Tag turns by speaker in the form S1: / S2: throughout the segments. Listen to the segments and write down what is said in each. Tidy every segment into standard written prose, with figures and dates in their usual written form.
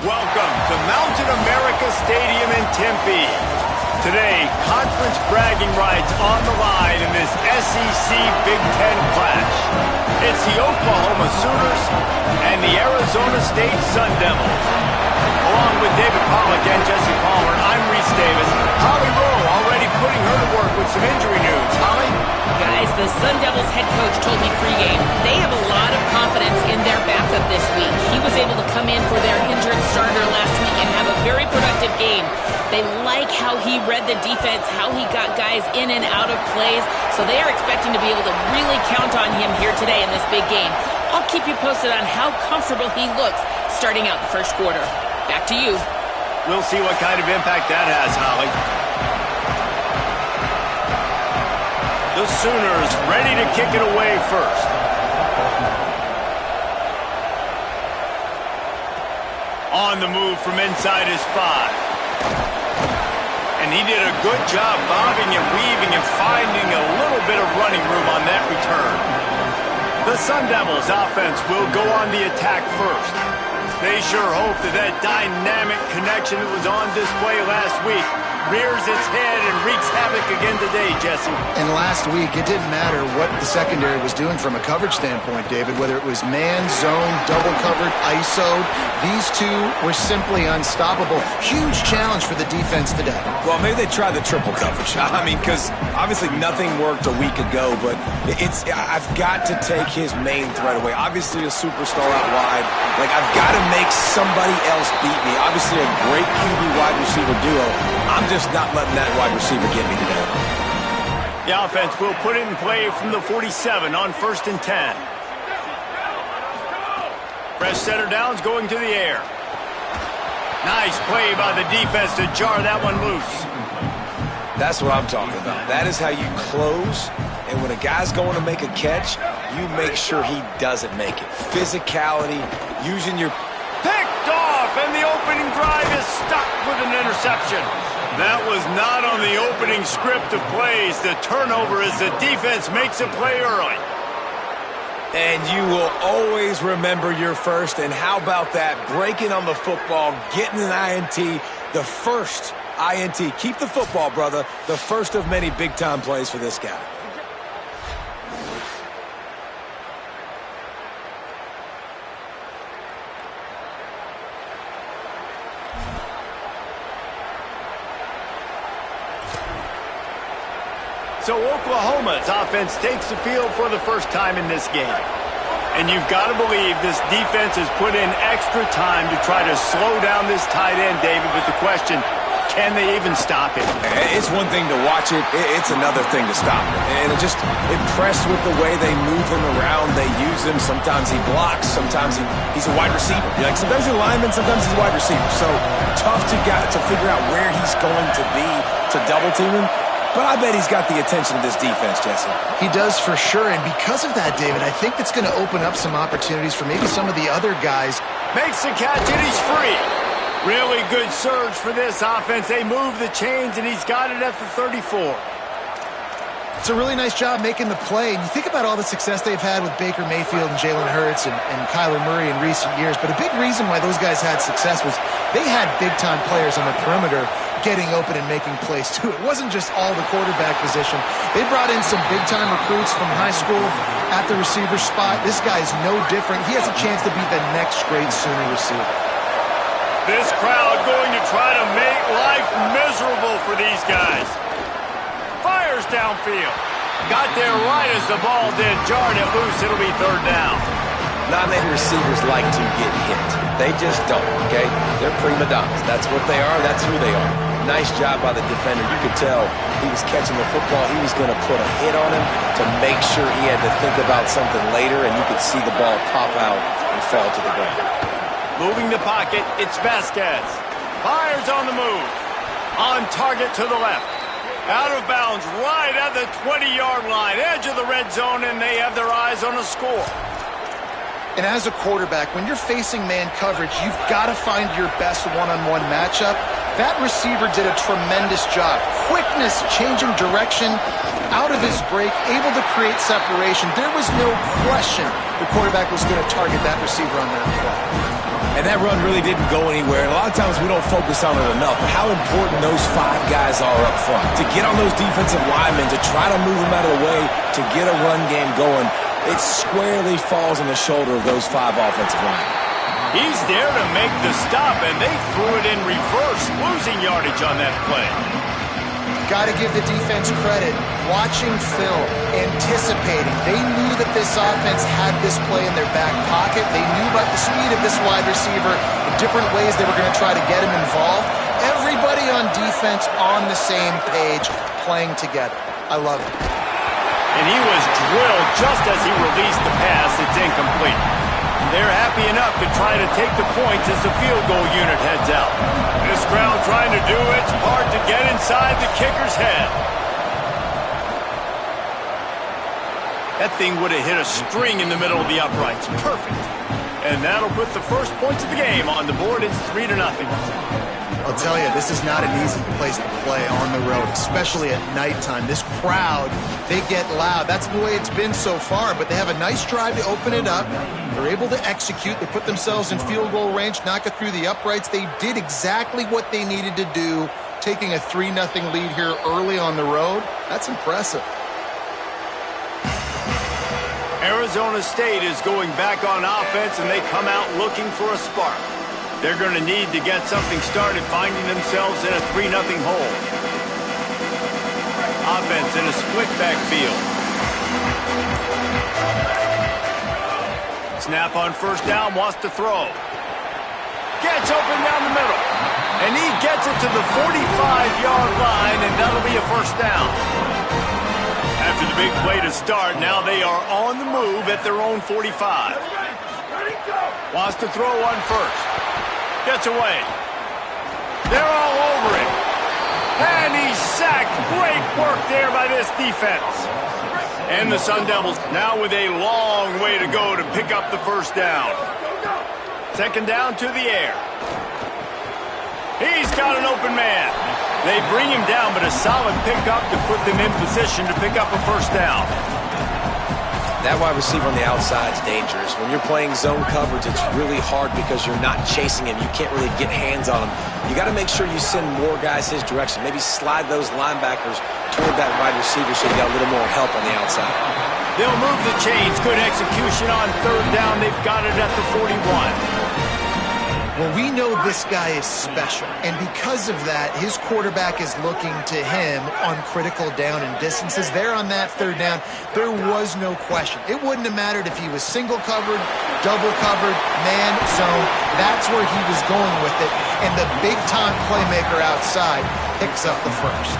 S1: Welcome to Mountain America Stadium in Tempe. Today, conference bragging rights on the line in this SEC Big Ten clash. It's the Oklahoma Sooners and the Arizona State Sun Devils. Along with David Pollack and Jesse Palmer, I'm Reese Davis. Holly Rowe already putting her to work with some injury news. Holly?
S2: Guys, the Sun Devils head coach told me pregame they have a lot of confidence in their backup this week. He was able to come in for their injured starter last week and have a very productive game. They like how he read the defense, how he got guys in and out of plays, so they are expecting to be able to really count on him here today in this big game. I'll keep you posted on how comfortable he looks starting out the first quarter. Back to you.
S1: We'll see what kind of impact that has, Holly. The Sooners ready to kick it away first. On the move from inside his 5. And he did a good job bobbing and weaving and finding a little bit of running room on that return. The Sun Devils offense will go on the attack first. They sure hope that dynamic connection that was on display last week rears its head and wreaks havoc again today, Jesse.
S3: And last week, it didn't matter what the secondary was doing from a coverage standpoint, David, whether it was man, zone, double covered, ISO. These two were simply unstoppable. Huge challenge for the defense today.
S4: Well, maybe they tried the triple coverage. I mean, because obviously nothing worked a week ago, but I've got to take his main threat away. Obviously a superstar out wide. Like, I've got to make somebody else beat me. Obviously a great QB wide receiver duo. I'm just not letting that wide receiver get me today.
S1: The offense will put it in play from the 47 on 1st and 10. Fresh setter downs going to the air. Nice play by the defense to jar that one loose.
S4: That's what I'm talking about. That is how you close. And when a guy's going to make a catch, you make sure he doesn't make it. Physicality, using your...
S1: Picked off, and the opening drive is stuck with an interception. That was not on the opening script of plays. The turnover as the defense makes a play early.
S4: And you will always remember your first. And how about that? Breaking on the football, getting an INT, the first INT. Keep the football, brother. The first of many big-time plays for this guy.
S1: So Oklahoma's offense takes the field for the first time in this game. And you've got to believe this defense has put in extra time to try to slow down this tight end, David. But the question, can they even stop him?
S4: It's one thing to watch it. It's another thing to stop it. And I'm just impressed with the way they move him around. They use him. Sometimes he blocks. Sometimes he's a wide receiver. Like, sometimes he's a lineman. Sometimes he's a wide receiver. So tough to figure out where he's going to be to double team him. But I bet he's got the attention of this defense, Jesse.
S3: He does for sure, and because of that, David, I think it's going to open up some opportunities for maybe some of the other guys.
S1: Makes the catch, and he's free. Really good surge for this offense. They move the chains, and he's got it at the 34.
S3: It's a really nice job making the play. And you think about all the success they've had with Baker Mayfield and Jalen Hurts and Kyler Murray in recent years. But a big reason why those guys had success was they had big-time players on the perimeter getting open and making plays, too. It wasn't just all the quarterback position. They brought in some big-time recruits from high school at the receiver spot. This guy is no different. He has a chance to be the next great Sooner receiver.
S1: This crowd going to try to make life miserable for these guys. Fires downfield. Got there right as the ball did. Jarred it loose. It'll be 3rd down.
S4: Not many receivers like to get hit. They just don't, okay? They're prima donnas. That's what they are. That's who they are. Nice job by the defender. You could tell he was catching the football. He was going to put a hit on him to make sure he had to think about something later, and you could see the ball pop out and fell to the ground.
S1: Moving the pocket, it's Vasquez. Fires on the move. On target to the left. Out of bounds right at the 20-yard line. Edge of the red zone, and they have their eyes on a score.
S3: And as a quarterback, when you're facing man coverage, you've got to find your best one-on-one matchup. That receiver did a tremendous job. Quickness, changing direction, out of his break, able to create separation. There was no question the quarterback was going to target that receiver on that play.
S4: And that run really didn't go anywhere. And a lot of times we don't focus on it enough. How important those 5 guys are up front. To get on those defensive linemen, to try to move them out of the way, to get a run game going, it squarely falls on the shoulder of those 5 offensive linemen.
S1: He's there to make the stop, and they threw it in reverse, losing yardage on that play.
S3: Got to give the defense credit. Watching film, anticipating. They knew that this offense had this play in their back pocket. They knew about the speed of this wide receiver, the different ways they were going to try to get him involved. Everybody on defense on the same page, playing together. I love it.
S1: And he was drilled just as he released the pass. It's incomplete. They're happy enough to try to take the points as the field goal unit heads out. This crowd trying to do its part to get inside the kicker's head. That thing would have hit a string in the middle of the uprights. Perfect. And that'll put the first points of the game on the board. It's 3-0.
S3: I'll tell you, this is not an easy place to play on the road, especially at nighttime. This crowd, they get loud. That's the way it's been so far, but they have a nice drive to open it up. They're able to execute. They put themselves in field goal range, knock it through the uprights. They did exactly what they needed to do, taking a 3-0 lead here early on the road. That's impressive.
S1: Arizona State is going back on offense, and they come out looking for a spark. They're going to need to get something started, finding themselves in a 3-0 hole. Offense in a split backfield. Snap on first down, wants to throw. Gets open down the middle. And he gets it to the 45-yard line, and that'll be a first down. After the big play to start, now they are on the move at their own 45. Wants to throw on first. Gets away. They're all over him. And he's sacked. Great work there by this defense. And the Sun Devils now with a long way to go to pick up the first down. Second down to the air. He's got an open man. They bring him down, but a solid pickup to put them in position to pick up a first down.
S4: That wide receiver on the outside is dangerous. When you're playing zone coverage, it's really hard because you're not chasing him. You can't really get hands on him. You got to make sure you send more guys his direction. Maybe slide those linebackers toward that wide receiver so you got a little more help on the outside.
S1: They'll move the chains. Good execution on third down. They've got it at the 41.
S3: Well, we know this guy is special, and because of that, his quarterback is looking to him on critical down and distances. There on that third down, there was no question. It wouldn't have mattered if he was single covered, double covered, man, zone. That's where he was going with it, and the big-time playmaker outside picks up the first.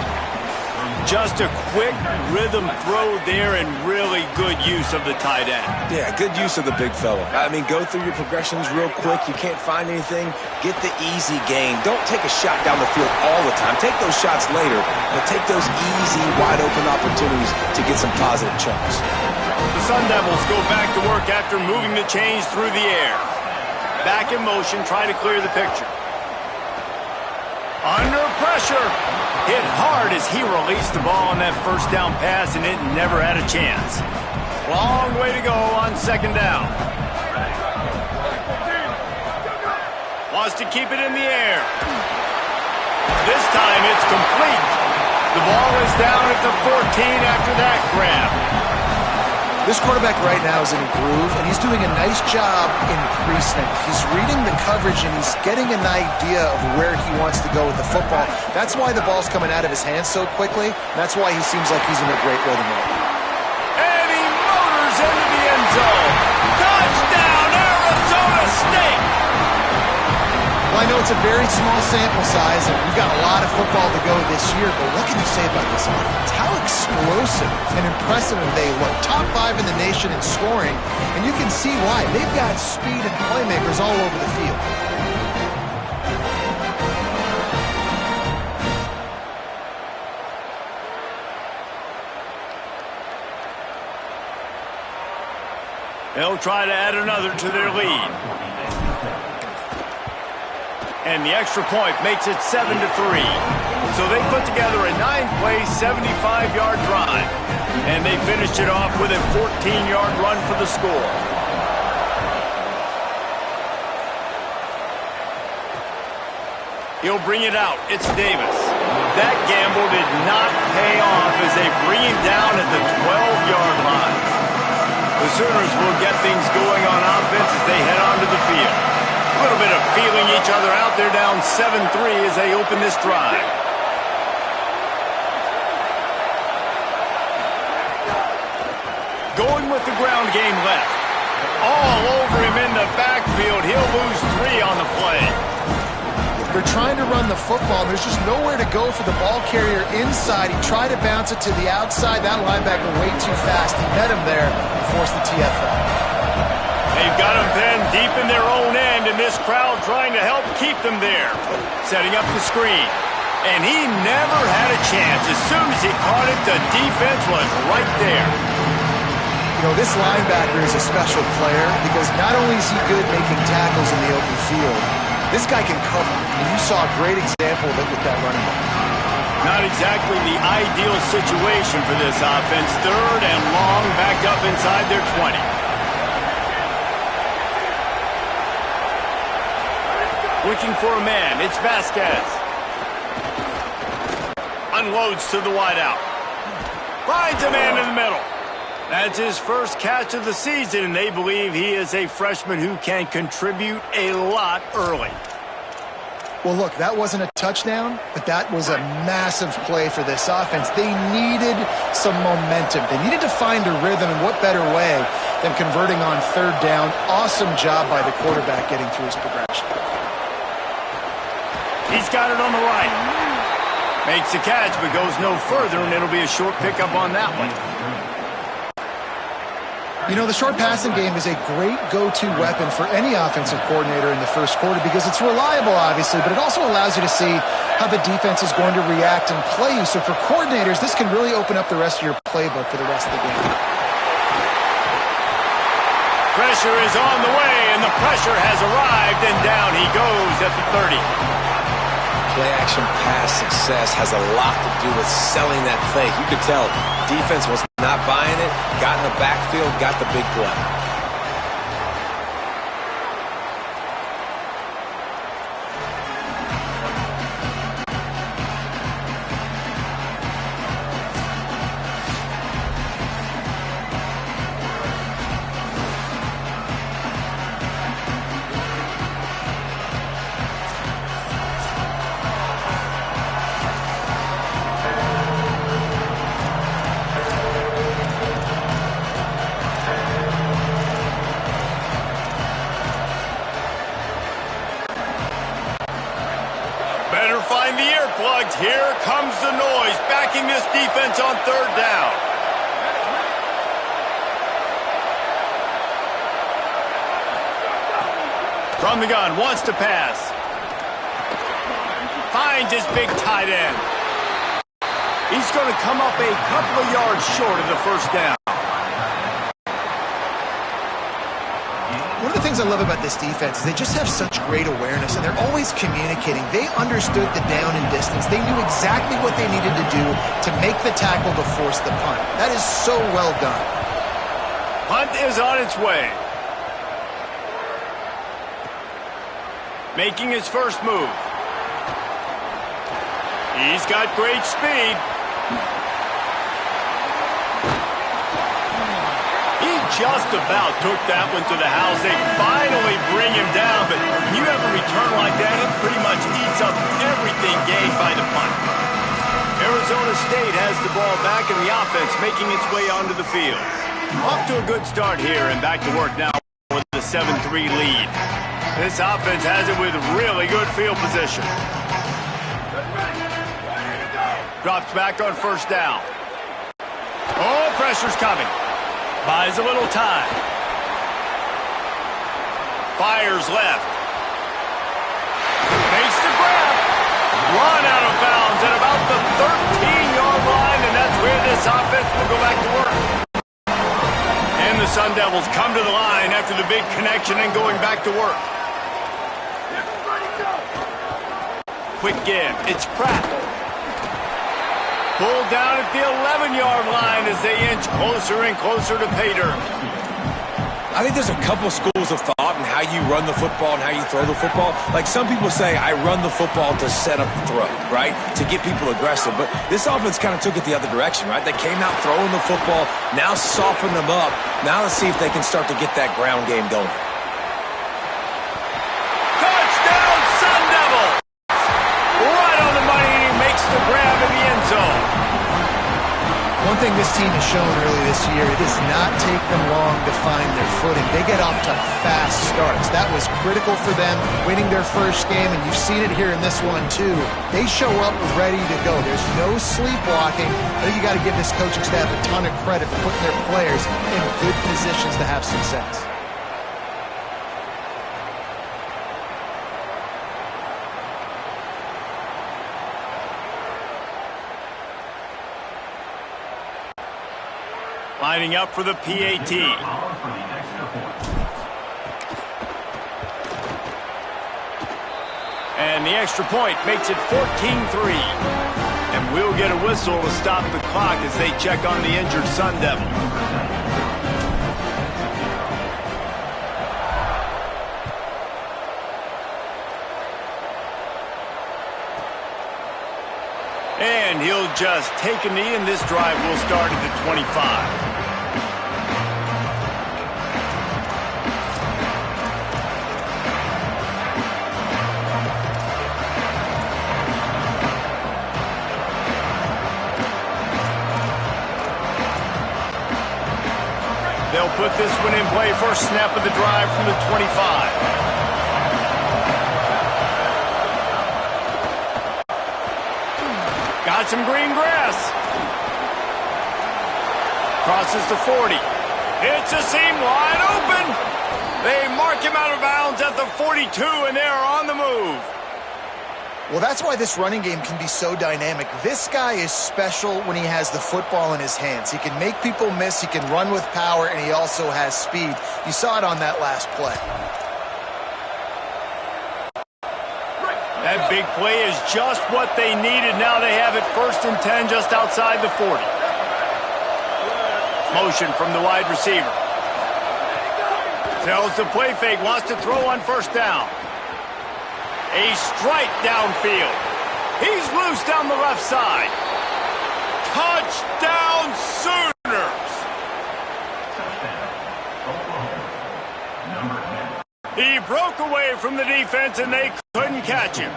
S1: Just a quick rhythm throw there and really good use of the tight end.
S4: Yeah, good use of the big fella. I mean, go through your progressions real quick. You can't find anything. Get the easy gain. Don't take a shot down the field all the time. Take those shots later, but take those easy, wide-open opportunities to get some positive chunks.
S1: The Sun Devils go back to work after moving the chains through the air. Back in motion, trying to clear the picture. Under pressure. Hit hard as he released the ball on that first down pass, and it never had a chance. Long way to go on second down. Wants to keep it in the air. This time it's complete. The ball is down at the 14 after that grab.
S3: This quarterback right now is in a groove, and he's doing a nice job in pre-snap. He's reading the coverage, and he's getting an idea of where he wants to go with the football. That's why the ball's coming out of his hands so quickly. That's why he seems like he's in a great rhythm right now.
S1: And he motors into the end zone. Touchdown, Arizona State!
S3: Well, I know it's a very small sample size, and we've got a lot of football to go this year, but what can you say about this offense? How explosive and impressive they look. Top 5 in the nation in scoring, and you can see why. They've got speed and playmakers all over the field.
S1: They'll try to add another to their lead. And the extra point makes it 7-3. So they put together a 9-play, 75-yard drive. And they finished it off with a 14-yard run for the score. He'll bring it out. It's Davis. That gamble did not pay off as they bring him down at the 12-yard line. The Sooners will get things going on offense as they head onto the field. A little bit of feeling each other out. They're down 7-3 as they open this drive. Going with the ground game left. All over him in the backfield. He'll lose 3 on the play.
S3: They're trying to run the football. There's just nowhere to go for the ball carrier inside. He tried to bounce it to the outside. That linebacker way too fast. He met him there and forced the TFL.
S1: They've got him pinned deep in their own end, and this crowd trying to help keep them there. Setting up the screen. And he never had a chance. As soon as he caught it, the defense was right there.
S3: You know, this linebacker is a special player because not only is he good making tackles in the open field, this guy can cover. And you saw a great example of it with that running back.
S1: Not exactly the ideal situation for this offense. 3rd and long, backed up inside their 20. Looking for a man. It's Vasquez. Unloads to the wideout. Finds a man in the middle. That's his first catch of the season, and they believe he is a freshman who can contribute a lot early.
S3: Well, look, that wasn't a touchdown, but that was a massive play for this offense. They needed some momentum. They needed to find a rhythm, and what better way than converting on 3rd down. Awesome job by the quarterback getting through his progression.
S1: He's got it on the right. Makes the catch, but goes no further, and it'll be a short pickup on that one.
S3: You know, the short passing game is a great go-to weapon for any offensive coordinator in the first quarter because it's reliable, obviously, but it also allows you to see how the defense is going to react and play you. So for coordinators, this can really open up the rest of your playbook for the rest of the game.
S1: Pressure is on the way, and the pressure has arrived, and down he goes at the 30.
S4: Play-action pass success has a lot to do with selling that fake. You could tell defense was not buying it, got in the backfield, got the big play.
S1: Find the earplugs. Here comes the noise, backing this defense on 3rd down. From the gun, wants to pass. Finds his big tight end. He's going to come up a couple of yards short of the 1st down.
S3: One of the things I love about this defense is they just have such great awareness, and they're always communicating. They understood the down and distance. They knew exactly what they needed to do to make the tackle to force the punt. That is so well done.
S1: Punt is on its way. Making his first move. He's got great speed. Just about took that one to the house. They finally bring him down, but when you have a return like that, it pretty much eats up everything gained by the punt. Arizona State has the ball back in the offense, making its way onto the field. Off to a good start here and back to work now with a 7-3 lead. This offense has it with really good field position. Drops back on 1st down. Oh, pressure's coming. Buys a little time. Fires left. Makes the grab. Run out of bounds at about the 13-yard line, and that's where this offense will go back to work. And the Sun Devils come to the line after the big connection and going back to work. quick give. It's Pratt. Pulled down at the 11-yard line as they inch closer and closer to pay dirt.
S4: I think there's a couple schools of thought in how you run the football and how you throw the football. Like some people say, I run the football to set up the throw, right? To get people aggressive. But this offense kind of took it the other direction, right? They came out throwing the football, now soften them up. Now let's see if they can start to get that ground game going.
S1: Touchdown, Sun Devils! Right on the money, and he makes the grab in the end zone.
S3: One thing this team has shown early this year, it does not take them long to find their footing. They get off to fast starts. That was critical for them, winning their first game, and you've seen it here in this one too. They show up ready to go. There's no sleepwalking. I think you got to give this coaching staff a ton of credit for putting their players in good positions to have success.
S1: Lining up for the PAT. And the extra point makes it 14-3. And we'll get a whistle to stop the clock as they check on the injured Sun Devil. And he'll just take a knee, and this drive will start at the 25. They'll put this one in play. First snap of the drive from the 25. Got some green grass. Crosses the 40. It's a seam wide open. They mark him out of bounds at the 42, and they're on the move.
S3: Well, that's why this running game can be so dynamic. This guy is special when he has the football in his hands. He can make people miss, he can run with power, and he also has speed. You saw it on that last play.
S1: That big play is just what they needed. Now they have it 1st and 10 just outside the 40. Motion from the wide receiver. Tells the play fake, wants to throw on 1st down. A strike downfield. He's loose down the left side. Touchdown Sooners! He broke away from the defense and they couldn't catch him.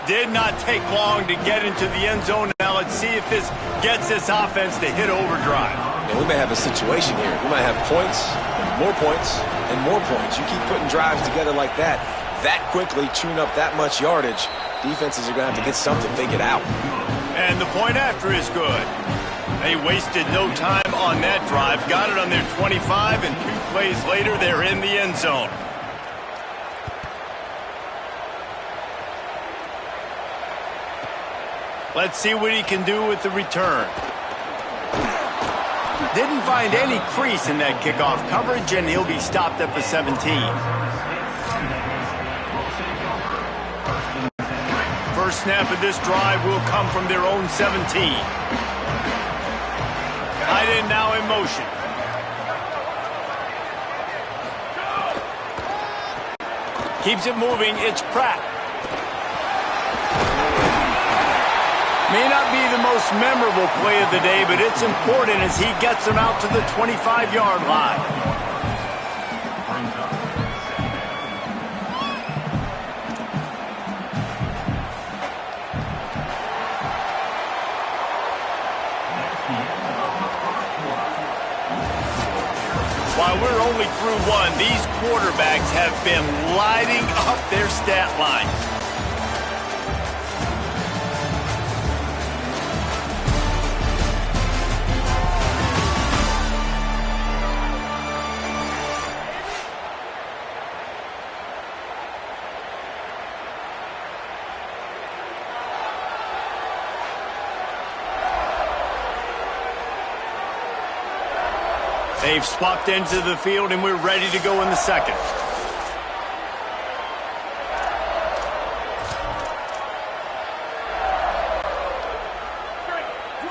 S1: Did not take long to get into the end zone. Now let's see if this gets this offense to hit overdrive.
S4: And we may have a situation here. We might have points, more points, and more points. You keep putting drives together like that quickly, chewing up that much yardage, defenses are going to have to get something figured out.
S1: And the point after is good. They wasted no time on that drive. Got it on their 25, and 2 plays later, they're in the end zone. Let's see what he can do with the return. Didn't find any crease in that kickoff coverage, and he'll be stopped at the 17. First snap of this drive will come from their own 17. Tight end now in motion. Keeps it moving. It's Pratt. May not be the most memorable play of the day, but it's important as he gets them out to the 25-yard line. While we're only through one, these quarterbacks have been lighting up their stat line. They've swapped into the field, and we're ready to go in the second.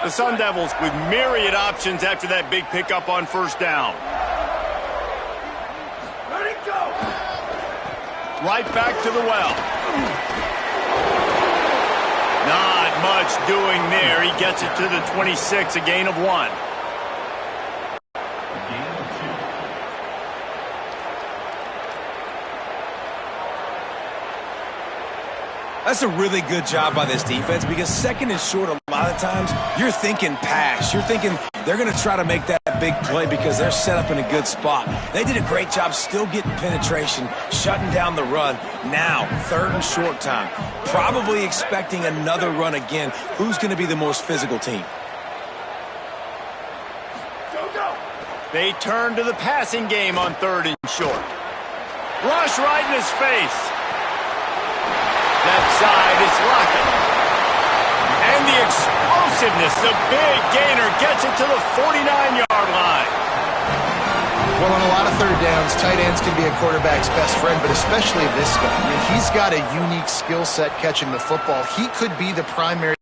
S1: The Sun Devils with myriad options after that big pickup on first down.
S5: Let it go.
S1: Right back to the well. Not much doing there. He gets it to the 26, a gain of 1.
S4: That's a really good job by this defense because second and short, a lot of times, you're thinking pass. You're thinking they're going to try to make that big play because they're set up in a good spot. They did a great job still getting penetration, shutting down the run. Now, third and short time. Probably expecting another run again. Who's going to be the most physical team?
S1: They turn to the passing game on third and short. Rush right in his face. Left side is rocking. And the explosiveness, the big gainer, gets it to the 49-yard line.
S3: Well, on a lot of third downs, tight ends can be a quarterback's best friend, but especially this guy. I mean, he's got a unique skill set catching the football. He could be the primary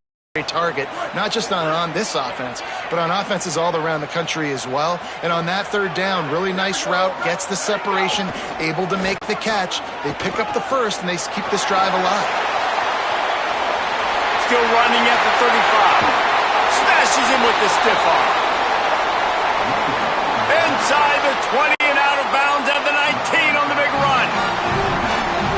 S3: target, not just on this offense, but on offenses all around the country as well. And on that third down, really nice route, gets the separation, able to make the catch. They pick up the first, and they keep this drive alive.
S1: Still running at the 35. Smashes him with the stiff arm. Inside the 20 and out of bounds at the 19 on the big run.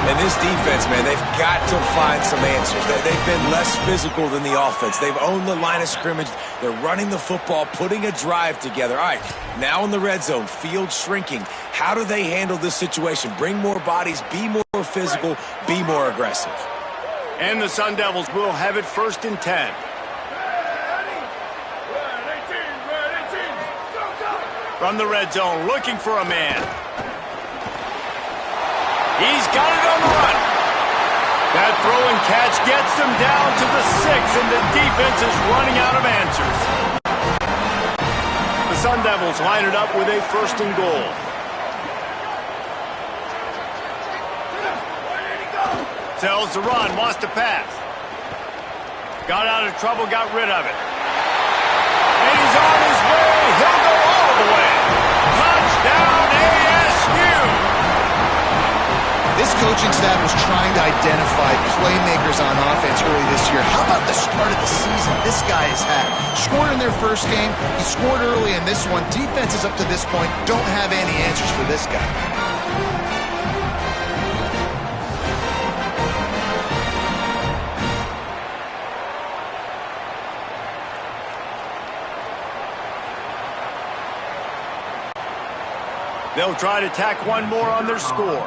S4: And this defense, man, they've got to find some answers. They've been less physical than the offense. They've owned the line of scrimmage. They're running the football, putting a drive together. All right, now in the red zone, field shrinking. How do they handle this situation? Bring more bodies, be more physical, be more aggressive.
S1: And the Sun Devils will have it first and 10. From the red zone, looking for a man. He's got it on the run. That throw and catch gets them down to the 6, and the defense is running out of answers. The Sun Devils line it up with a first and goal. Sells the run, wants to pass. Got out of trouble, got rid of it. And he's on his way. He'll go all the way. Touchdown, ASU!
S3: This coaching staff was trying to identify playmakers on offense early this year. How about the start of the season this guy has had? Scored in their first game. He scored early in this one. Defenses up to this point don't have any answers for this guy.
S1: They'll try to tack one more on their score.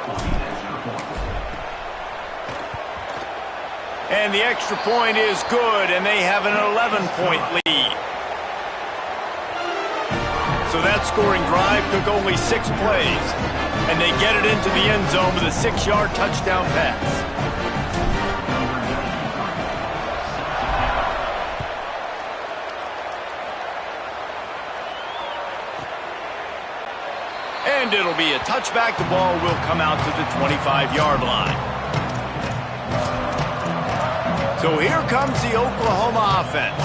S1: And the extra point is good, and they have an 11-point lead. So that scoring drive took only 6 plays, and they get it into the end zone with a 6-yard touchdown pass. And it'll be a touchback. The ball will come out to the 25-yard line. So here comes the Oklahoma offense.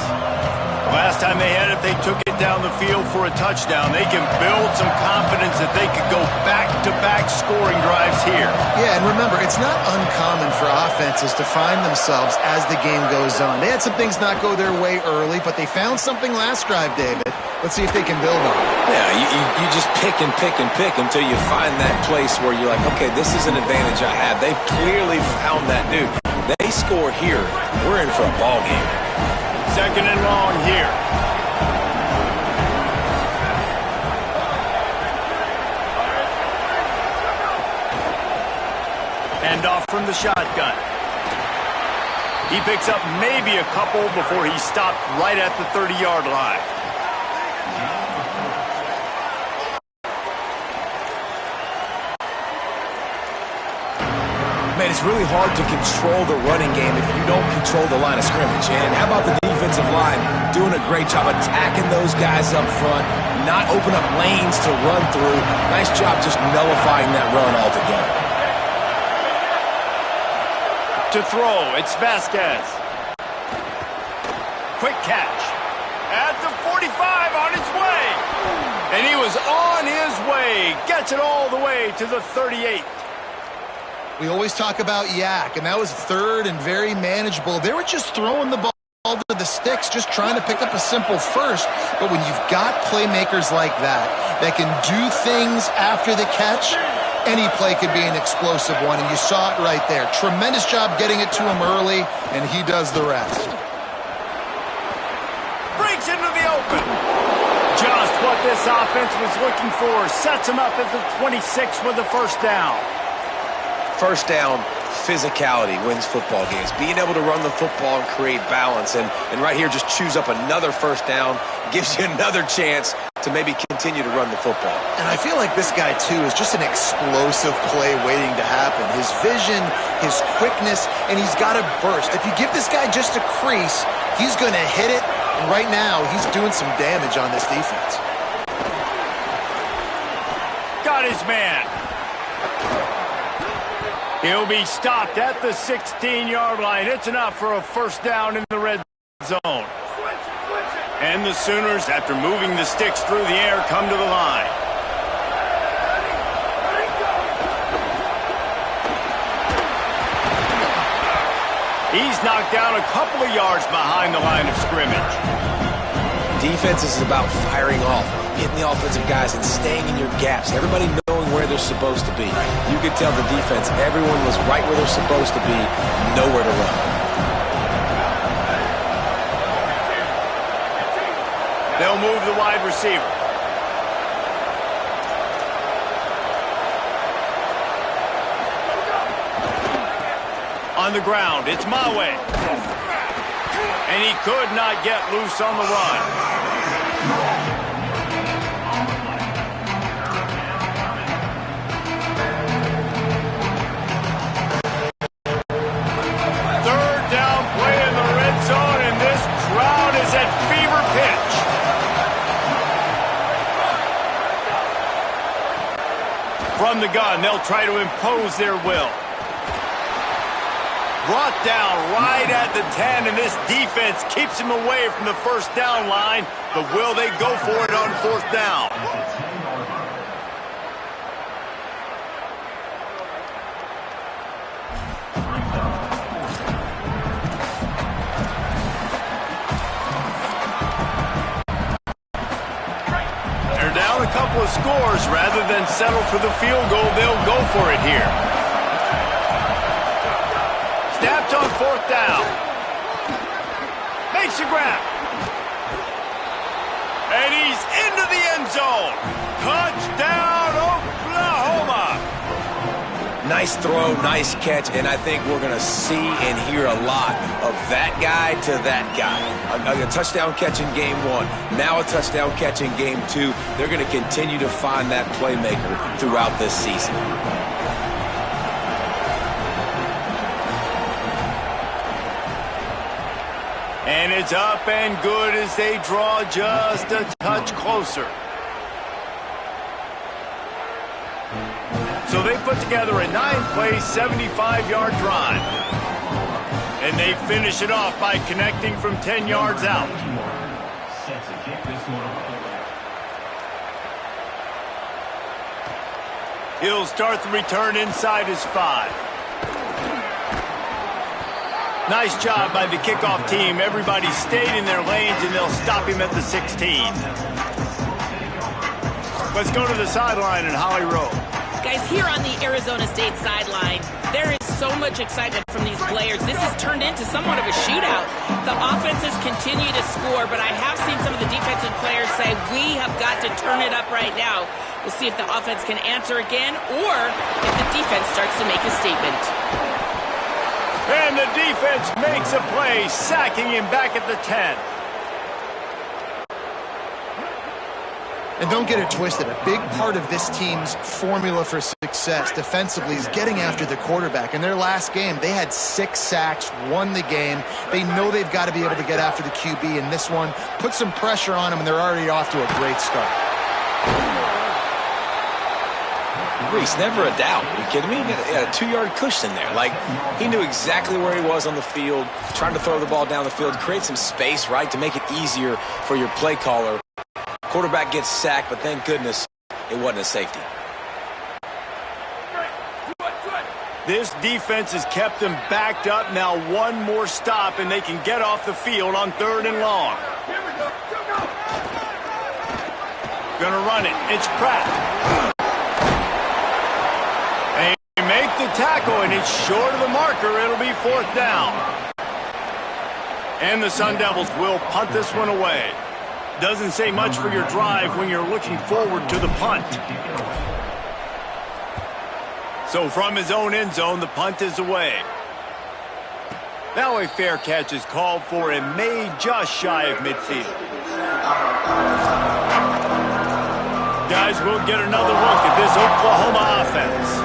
S1: Last time they had it, they took it down the field for a touchdown. They can build some confidence that they could go back-to-back scoring drives here.
S3: Yeah, and remember, it's not uncommon for offenses to find themselves as the game goes on. They had some things not go their way early, but they found something last drive, David. Let's see if they can build on it.
S4: Yeah, you just pick and pick and pick until you find that place where you're like, okay, this is an advantage I have. They've clearly found that dude. They score here, we're in for a ball game.
S1: Second and long here. Hand off from the shotgun. He picks up maybe a couple before he stopped right at the 30-yard line.
S4: Man, it's really hard to control the running game if you don't control the line of scrimmage. And how about the defensive line doing a great job attacking those guys up front, not open up lanes to run through. Nice job just nullifying that run altogether.
S1: To throw, it's Vasquez. Quick catch. And he was on his way. Gets it all the way to the 38.
S3: We always talk about Yak, and that was third and very manageable. They were just throwing the ball to the sticks, just trying to pick up a simple first. But when you've got playmakers like that can do things after the catch, any play could be an explosive one, and you saw it right there. Tremendous job getting it to him early, and he does the rest.
S1: Breaks into the open. Just what this offense was looking for. Sets him up at the 26 with the first down.
S4: First down, physicality wins football games. Being able to run the football and create balance. And right here, just choose up another first down. Gives you another chance to maybe continue to run the football.
S3: And I feel like this guy, too, is just an explosive play waiting to happen. His vision, his quickness, and he's got a burst. If you give this guy just a crease, he's going to hit it. And right now, he's doing some damage on this defense.
S1: Got his man. He'll be stopped at the 16-yard line. It's enough for a first down in the red zone. And the Sooners, after moving the sticks through the air, come to the line. He's knocked down a couple of yards behind the line of scrimmage.
S4: Defense is about firing off, hitting the offensive guys and staying in your gaps. Everybody knowing where they're supposed to be. You could tell the defense, everyone was right where they're supposed to be, nowhere to run.
S1: They'll move the wide receiver. On the ground, it's Mawe. And he could not get loose on the run. Third down play in the red zone, and this crowd is at fever pitch. From the gun, they'll try to impose their will. Brought down right at the 10, and this defense keeps him away from the first down line. But will they go for it on fourth down? They're down a couple of scores. Rather than settle for the field goal, they'll go for it here. Snapped on fourth down. Makes a grab. And he's into the end zone. Touchdown, Oklahoma.
S4: Nice throw, nice catch, and I think we're going to see and hear a lot of that guy to that guy. A touchdown catch in game one, now a touchdown catch in game two. They're going to continue to find that playmaker throughout this season.
S1: And it's up and good as they draw just a touch closer. So they put together a 9-play, 75-yard drive. And they finish it off by connecting from 10 yards out. He'll start the return inside his 5. Nice job by the kickoff team. Everybody stayed in their lanes, and they'll stop him at the 16. Let's go to the sideline in Holly Rowe.
S2: Guys, here on the Arizona State sideline, there is so much excitement from these players. This has turned into somewhat of a shootout. The offenses continue to score, but I have seen some of the defensive players say, we have got to turn it up right now. We'll see if the offense can answer again, or if the defense starts to make a statement.
S1: And the defense makes a play, sacking him back at the 10.
S3: And don't get it twisted. A big part of this team's formula for success defensively is getting after the quarterback. In their last game, they had 6 sacks, won the game. They know they've got to be able to get after the QB in this one. Put some pressure on them, and they're already off to a great start.
S4: Reese, never a doubt. Are you kidding me? He had a 2-yard cushion there. Like, he knew exactly where he was on the field, trying to throw the ball down the field, create some space, right, to make it easier for your play caller. Quarterback gets sacked, but thank goodness it wasn't a safety.
S1: This defense has kept them backed up. Now one more stop, and they can get off the field on 3rd and long. Gonna run it. It's Pratt. They make the tackle, and it's short of the marker. It'll be 4th down. And the Sun Devils will punt this one away. Doesn't say much for your drive when you're looking forward to the punt. So from his own end zone, the punt is away. Now a fair catch is called for and made just shy of midfield. Guys, we'll get another look at this Oklahoma offense.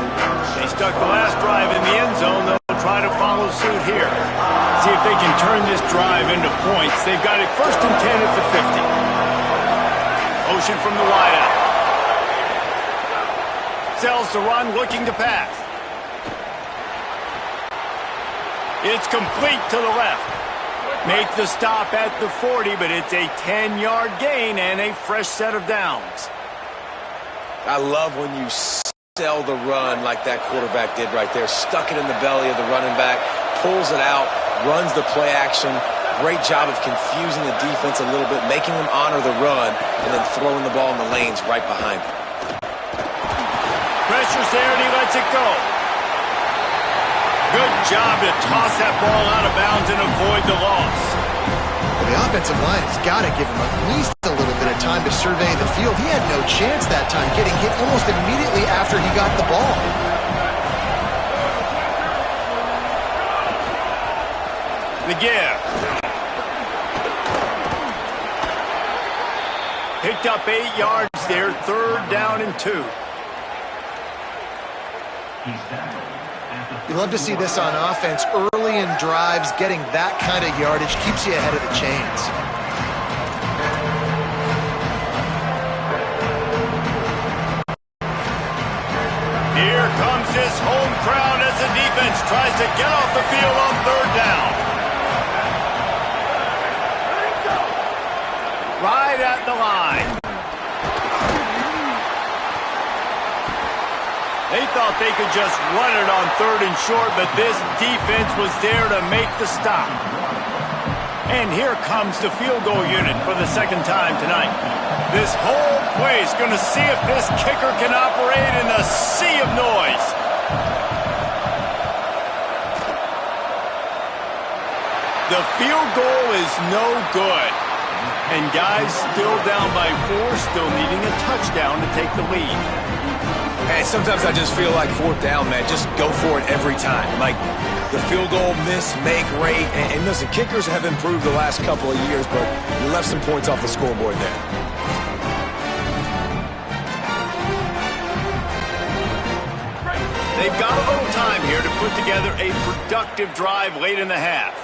S1: They stuck the last drive in the end zone. They'll try to follow suit here. See if they can turn this drive into points. They've got it 1st and 10 at the 50. Motion from the wideout. Sells the run, looking to pass. It's complete to the left. Make the stop at the 40, but it's a 10-yard gain and a fresh set of downs.
S4: I love when you sell the run like that quarterback did right there. Stuck it in the belly of the running back, pulls it out, runs the play action. Great job of confusing the defense a little bit, making them honor the run, and then throwing the ball in the lanes right behind them.
S1: Pressure's there, and he lets it go. Good job to toss that ball out of bounds and avoid the loss.
S3: Well, the offensive line has got to give him at least a little bit of time to survey the field. He had no chance that time, getting hit almost immediately after he got the ball.
S1: The give. Picked up 8 yards there, 3rd down and 2.
S3: You love to see this on offense. Early in drives, getting that kind of yardage keeps you ahead of the chains.
S1: Here comes this home crowd as the defense tries to get off the field on 3rd down. Right at the line. They thought they could just run it on 3rd and short, but this defense was there to make the stop. And here comes the field goal unit for the 2nd time tonight. This whole place going to see if this kicker can operate in a sea of noise. The field goal is no good. And guys still down by 4, still needing a touchdown to take the lead.
S4: Hey, sometimes I just feel like 4th down, man. Just go for it every time. Like the field goal miss, make rate. And listen, kickers have improved the last couple of years, but you left some points off the scoreboard there.
S1: They've got a little time here to put together a productive drive late in the half.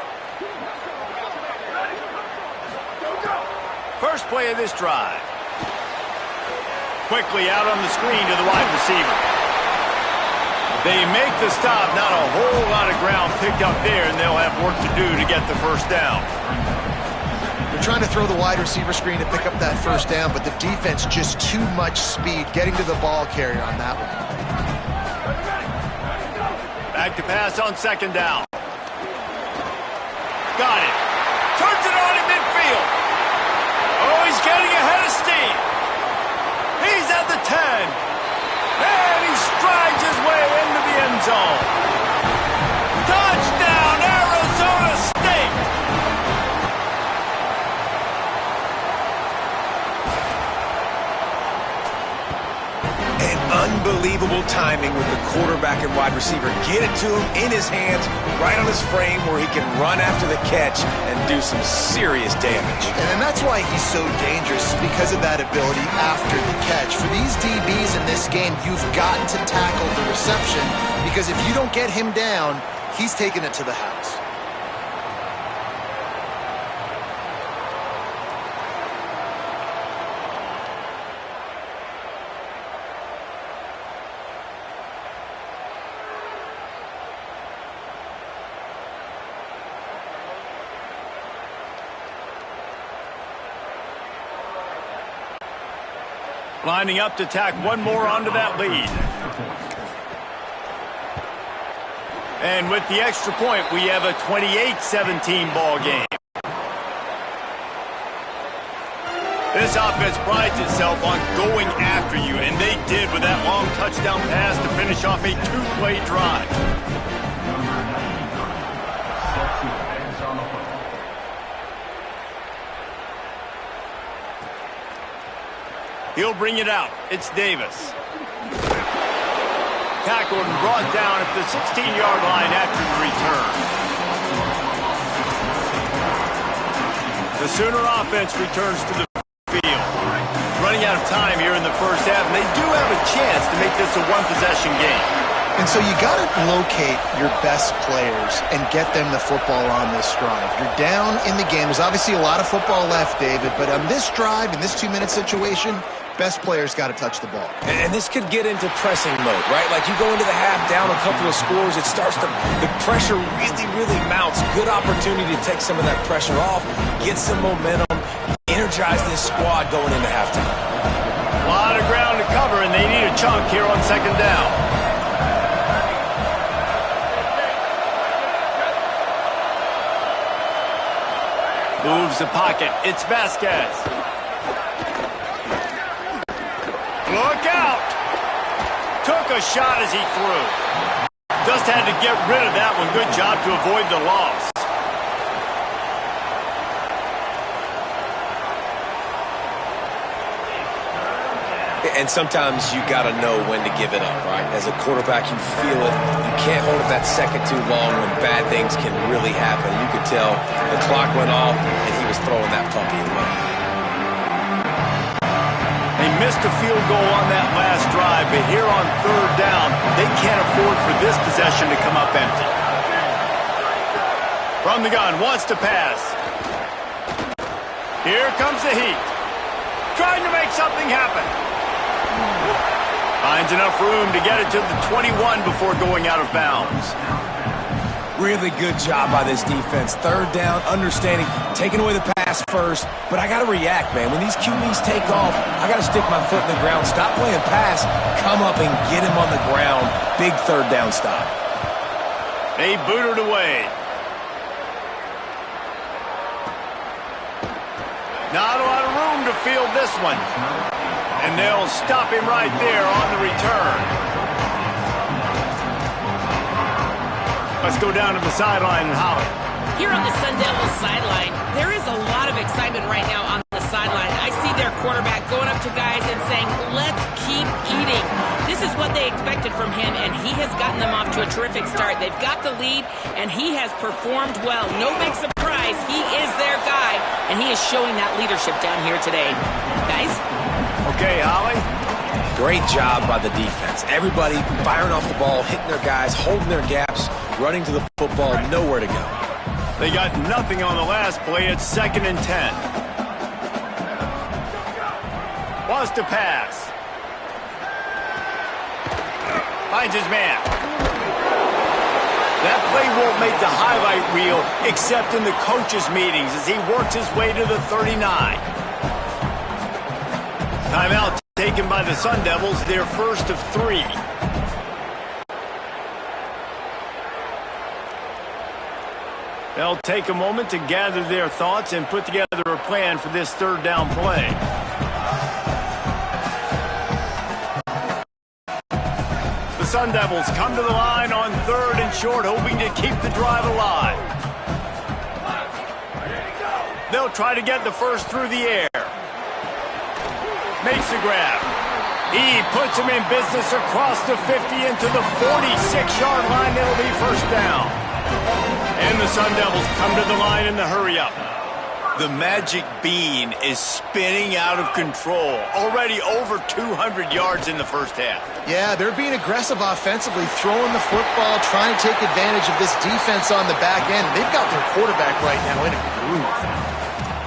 S1: First play of this drive. Quickly out on the screen to the wide receiver. They make the stop. Not a whole lot of ground picked up there, and they'll have work to do to get the 1st down.
S3: They're trying to throw the wide receiver screen to pick up that 1st down, but the defense just too much speed getting to the ball carrier on that one.
S1: Back to pass on 2nd down. Got it. Turns it on in midfield. Oh, he's getting ahead of steam. He's at the 10. And he strides his way into the end zone. Touchdown, Arizona State.
S4: And unbelievable timing with the quarterback and wide receiver. Get it to him in his hands, right on his frame where he can run after the catch and do some serious damage.
S3: And that's why he's so dangerous, because of that ability after the catch. For these DBs in this game, you've got to tackle the reception, because if you don't get him down, he's taking it to the house.
S1: Lining up to tack one more onto that lead. And with the extra point, we have a 28-17 ball game. This offense prides itself on going after you, and they did with that long touchdown pass to finish off a two-play drive. He'll bring it out. It's Davis. Tackled and brought down at the 16-yard line after the return. The Sooner offense returns to the field. Running out of time here in the first half, and they do have a chance to make this a one-possession game.
S3: And so you got to locate your best players and get them the football on this drive. You're down in the game. There's obviously a lot of football left, David, but on this drive, in this 2-minute situation, best players got to touch the ball.
S4: And this could get into pressing mode, right? Like you go into the half down a couple of scores, it starts to, the pressure really mounts. Good opportunity to take some of that pressure off, get some momentum, energize this squad going into halftime.
S1: A lot of ground to cover, and they need a chunk here on second down. Moves the pocket. It's Vasquez. Look out! Took a shot as he threw. Just had to get rid of that one. Good job to avoid the loss.
S4: And sometimes you got to know when to give it up, right? As a quarterback, you feel it. You can't hold it that second too long when bad things can really happen. You could tell the clock went off and he was throwing that puppy away.
S1: They missed a field goal on that last drive, but here on third down, they can't afford for this possession to come up empty. From the gun, wants to pass. Here comes the heat. Trying to make something happen. Finds enough room to get it to the 21 before going out of bounds.
S4: Really good job by this defense. Third down, understanding, taking away the pass first, but I got to react, man. When these QBs take off, I got to stick my foot in the ground, stop playing pass, come up and get him on the ground. Big third down stop.
S1: They booted away. Not a lot of room to field this one. And they'll stop him right there on the return. Let's go down to the sideline and Holly.
S2: Here on the Sun Devils sideline, there is a lot of excitement right now on the sideline. I see their quarterback going up to guys and saying, let's keep eating. This is what they expected from him, and he has gotten them off to a terrific start. They've got the lead, and he has performed well. No big surprise. He is their guy, and he is showing that leadership down here today. Guys?
S1: Okay, Holly.
S4: Great job by the defense. Everybody firing off the ball, hitting their guys, holding their gaps, running to the football, nowhere to go.
S1: They got nothing on the last play. It's 2nd and 10. Wants to pass. Finds his man. That play won't make the highlight reel except in the coaches' meetings as he works his way to the 39. Timeout taken by the Sun Devils, their first of 3. They'll take a moment to gather their thoughts and put together a plan for this third down play. The Sun Devils come to the line on 3rd and short, hoping to keep the drive alive. They'll try to get the first through the air. Makes the grab. He puts him in business across the 50 into the 46-yard line. It'll be first down. And the Sun Devils come to the line in the hurry-up. The magic bean is spinning out of control. Already over 200 yards in the first half.
S3: Yeah, they're being aggressive offensively, throwing the football, trying to take advantage of this defense on the back end. They've got their quarterback right now in a groove.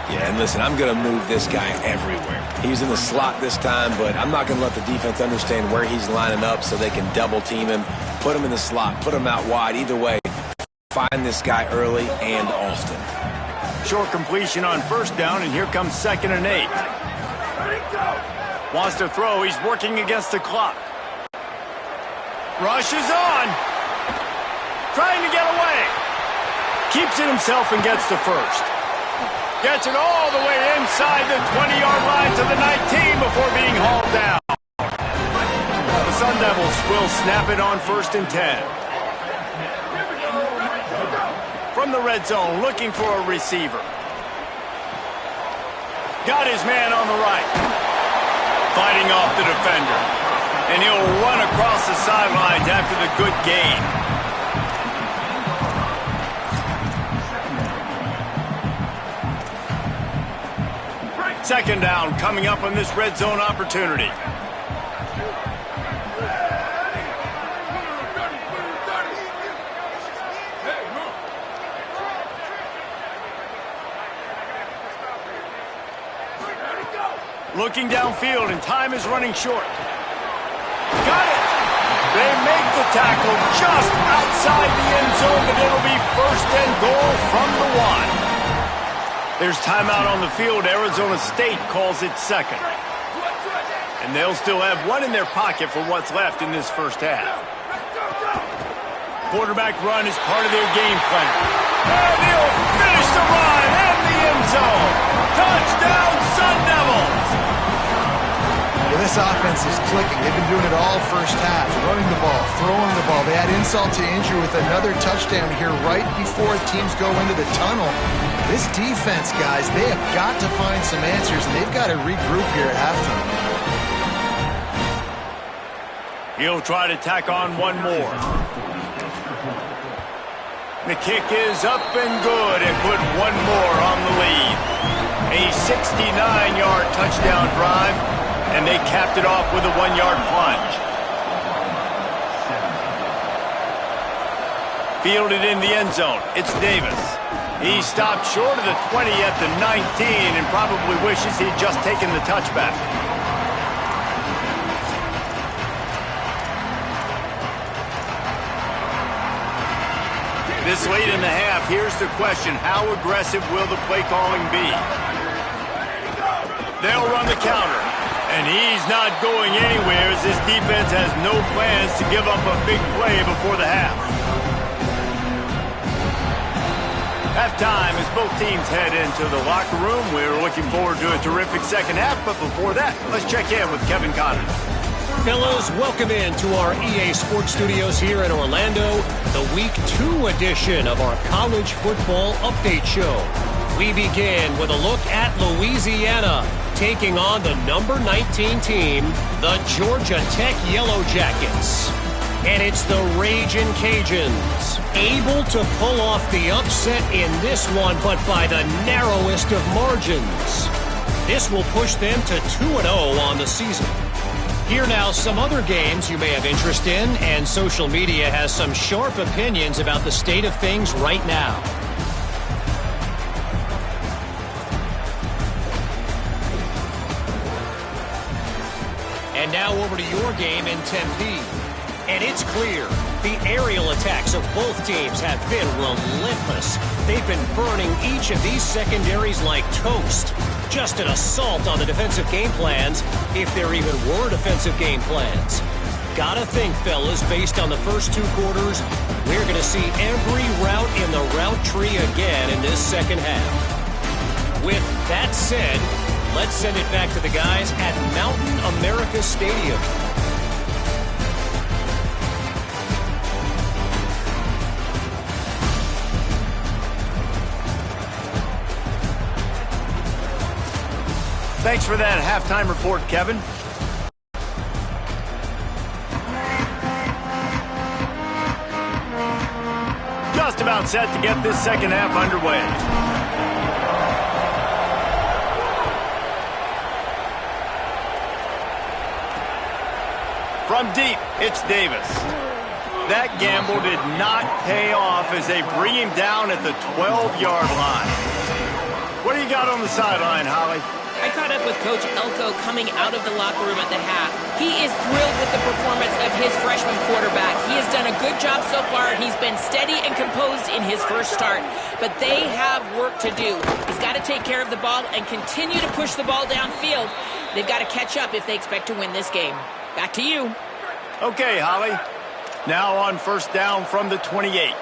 S4: Yeah, and listen, I'm going to move this guy everywhere. He's in the slot this time, but I'm not going to let the defense understand where he's lining up so they can double-team him, put him in the slot, put him out wide. Either way, find this guy early and often.
S1: Short completion on first down, and here comes 2nd and 8. Wants to throw. He's working against the clock. Rushes on. Trying to get away. Keeps it himself and gets to first. Gets it all the way inside the 20-yard line to the 19 before being hauled down. The Sun Devils will snap it on 1st and 10. From the red zone, looking for a receiver. Got his man on the right. Fighting off the defender. And he'll run across the sidelines after the good gain. Second down coming up on this red zone opportunity. Looking downfield, and time is running short. Got it! They make the tackle just outside the end zone, but it'll be 1st and goal from the 1. There's timeout on the field. Arizona State calls it second. And they'll still have one in their pocket for what's left in this first half. Quarterback run is part of their game plan. And he'll finish the run in the end zone. Touchdown, Sun Devils!
S3: Yeah, this offense is clicking. They've been doing it all first half. Running the ball, throwing the ball. They add insult to injury with another touchdown here right before teams go into the tunnel. This defense, guys, they have got to find some answers, and they've got to regroup here at halftime.
S1: He'll try to tack on one more. The kick is up and good and put one more on the lead. A 69-yard touchdown drive, and they capped it off with a 1-yard plunge. Fielded in the end zone. It's Davis. He stopped short of the 20 at the 19 and probably wishes he'd just taken the touchback. This late in the half, here's the question. How aggressive will the play calling be? They'll run the counter. And he's not going anywhere as this defense has no plans to give up a big play before the half. Halftime as both teams head into the locker room. We're looking forward to a terrific second half, but before that, let's check in with Kevin Connors.
S5: Fellas, welcome in to our EA Sports Studios here in Orlando, the Week 2 edition of our College Football Update Show. We begin with a look at Louisiana, taking on the number 19 team, the Georgia Tech Yellow Jackets. And it's the Ragin' Cajuns, able to pull off the upset in this one, but by the narrowest of margins. This will push them to 2-0 on the season. Here now, some other games you may have interest in, and social media has some sharp opinions about the state of things right now. And now over to your game in Tempe. And it's clear, the aerial attacks of both teams have been relentless. They've been burning each of these secondaries like toast. Just an assault on the defensive game plans, if there even were defensive game plans. Gotta think, fellas, based on the first 2 quarters, we're going to see every route in the route tree again in this second half. With that said, let's send it back to the guys at Mountain America Stadium.
S1: Thanks for that halftime report, Kevin. Just about set to get this second half underway. From deep, it's Davis. That gamble did not pay off as they bring him down at the 12-yard line. What do you got on the sideline, Holly?
S2: I caught up with Coach Elko coming out of the locker room at the half. He is thrilled with the performance of his freshman quarterback. He has done a good job so far. He's been steady and composed in his first start, but they have work to do. He's got to take care of the ball and continue to push the ball downfield. They've got to catch up if they expect to win this game. Back to you.
S1: Okay, Holly. Now on first down from the 28.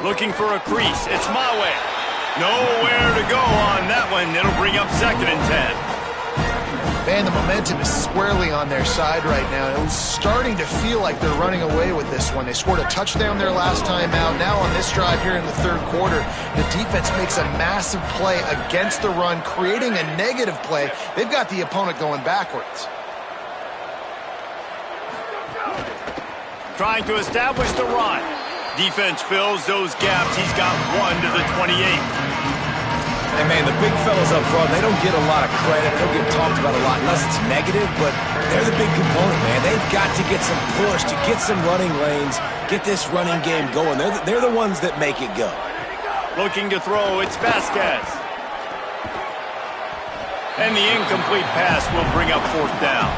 S1: Looking for a crease. It's my way. Nowhere to go on that one. It'll bring up 2nd and 10.
S3: Man, the momentum is squarely on their side right now. It was starting to feel like they're running away with this one. They scored a touchdown their last time out. Now on this drive here in the 3rd quarter, the defense makes a massive play against the run, creating a negative play. They've got the opponent going backwards.
S1: Trying to establish the run. Defense fills those gaps. He's got 1 to the 28.
S4: And, man, the big fellas up front, they don't get a lot of credit. They don't get talked about a lot unless it's negative, but they're the big component, man. They've got to get some push, to get some running lanes, get this running game going. They're the ones that make it go.
S1: Looking to throw, it's Vasquez. And the incomplete pass will bring up 4th down.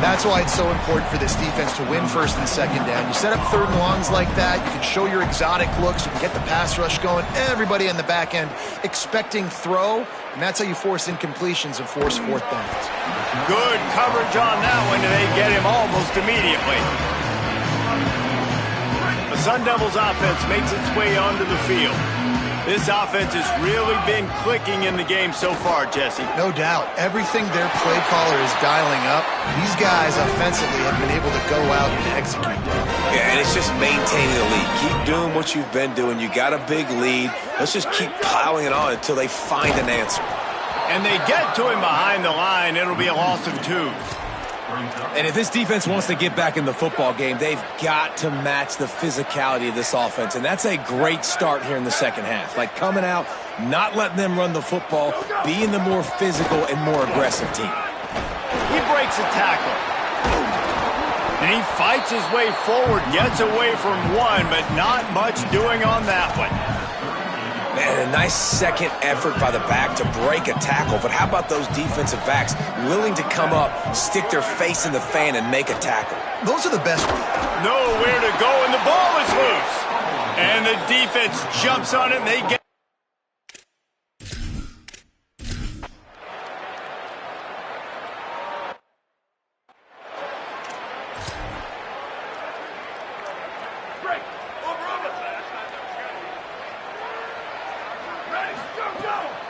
S3: That's why it's so important for this defense to win 1st and 2nd down. You set up 3rd and longs like that, you can show your exotic looks, you can get the pass rush going, everybody on the back end expecting throw, and that's how you force incompletions and force 4th downs.
S1: Good coverage on that one, and they get him almost immediately. The Sun Devils offense makes its way onto the field. This offense has really been clicking in the game so far, Jesse.
S3: No doubt. Everything their play caller is dialing up, these guys offensively have been able to go out and execute.
S4: Yeah, and it's just maintaining the lead. Keep doing what you've been doing. You got a big lead. Let's just keep piling it on until they find an answer.
S1: And they get to him behind the line. It'll be a loss of 2.
S4: And if this defense wants to get back in the football game, they've got to match the physicality of this offense. And that's a great start here in the 2nd half. Like coming out, not letting them run the football, being the more physical and more aggressive team.
S1: He breaks a tackle. And he fights his way forward, gets away from 1, but not much doing on that one.
S4: Man, a nice second effort by the back to break a tackle. But how about those defensive backs willing to come up, stick their face in the fan, and make a tackle?
S3: Those are the best.
S1: Nowhere to go, and the ball is loose. And the defense jumps on it, and they get...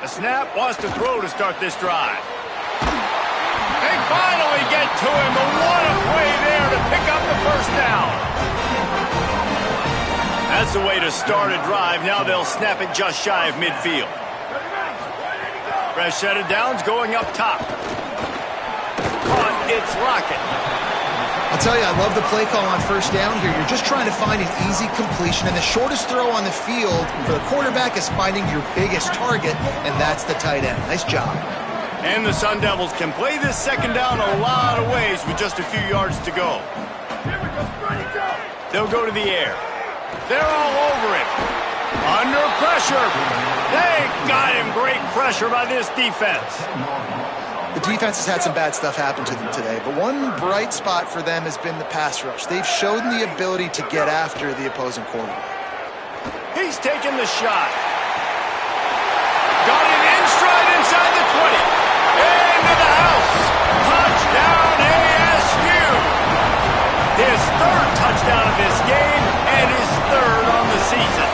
S1: The snap wants to throw to start this drive. They finally get to him, but what a play there to pick up the 1st down. That's the way to start a drive. Now they'll snap it just shy of midfield. Fresh set of downs going up top. Caught, it's Lockett.
S3: I'll tell you, I love the play call on 1st down here. You're just trying to find an easy completion, and the shortest throw on the field for the quarterback is finding your biggest target, and that's the tight end. Nice job.
S1: And the Sun Devils can play this 2nd down a lot of ways with just a few yards to go. They'll go to the air. They're all over him. Under pressure. They got him. Great pressure by this defense.
S3: The defense has had some bad stuff happen to them today, but one bright spot for them has been the pass rush. They've shown the ability to get after the opposing quarterback.
S1: He's taking the shot. Got it in stride inside the 20. Into the house. Touchdown ASU. His 3rd touchdown of this game and his 3rd on the season.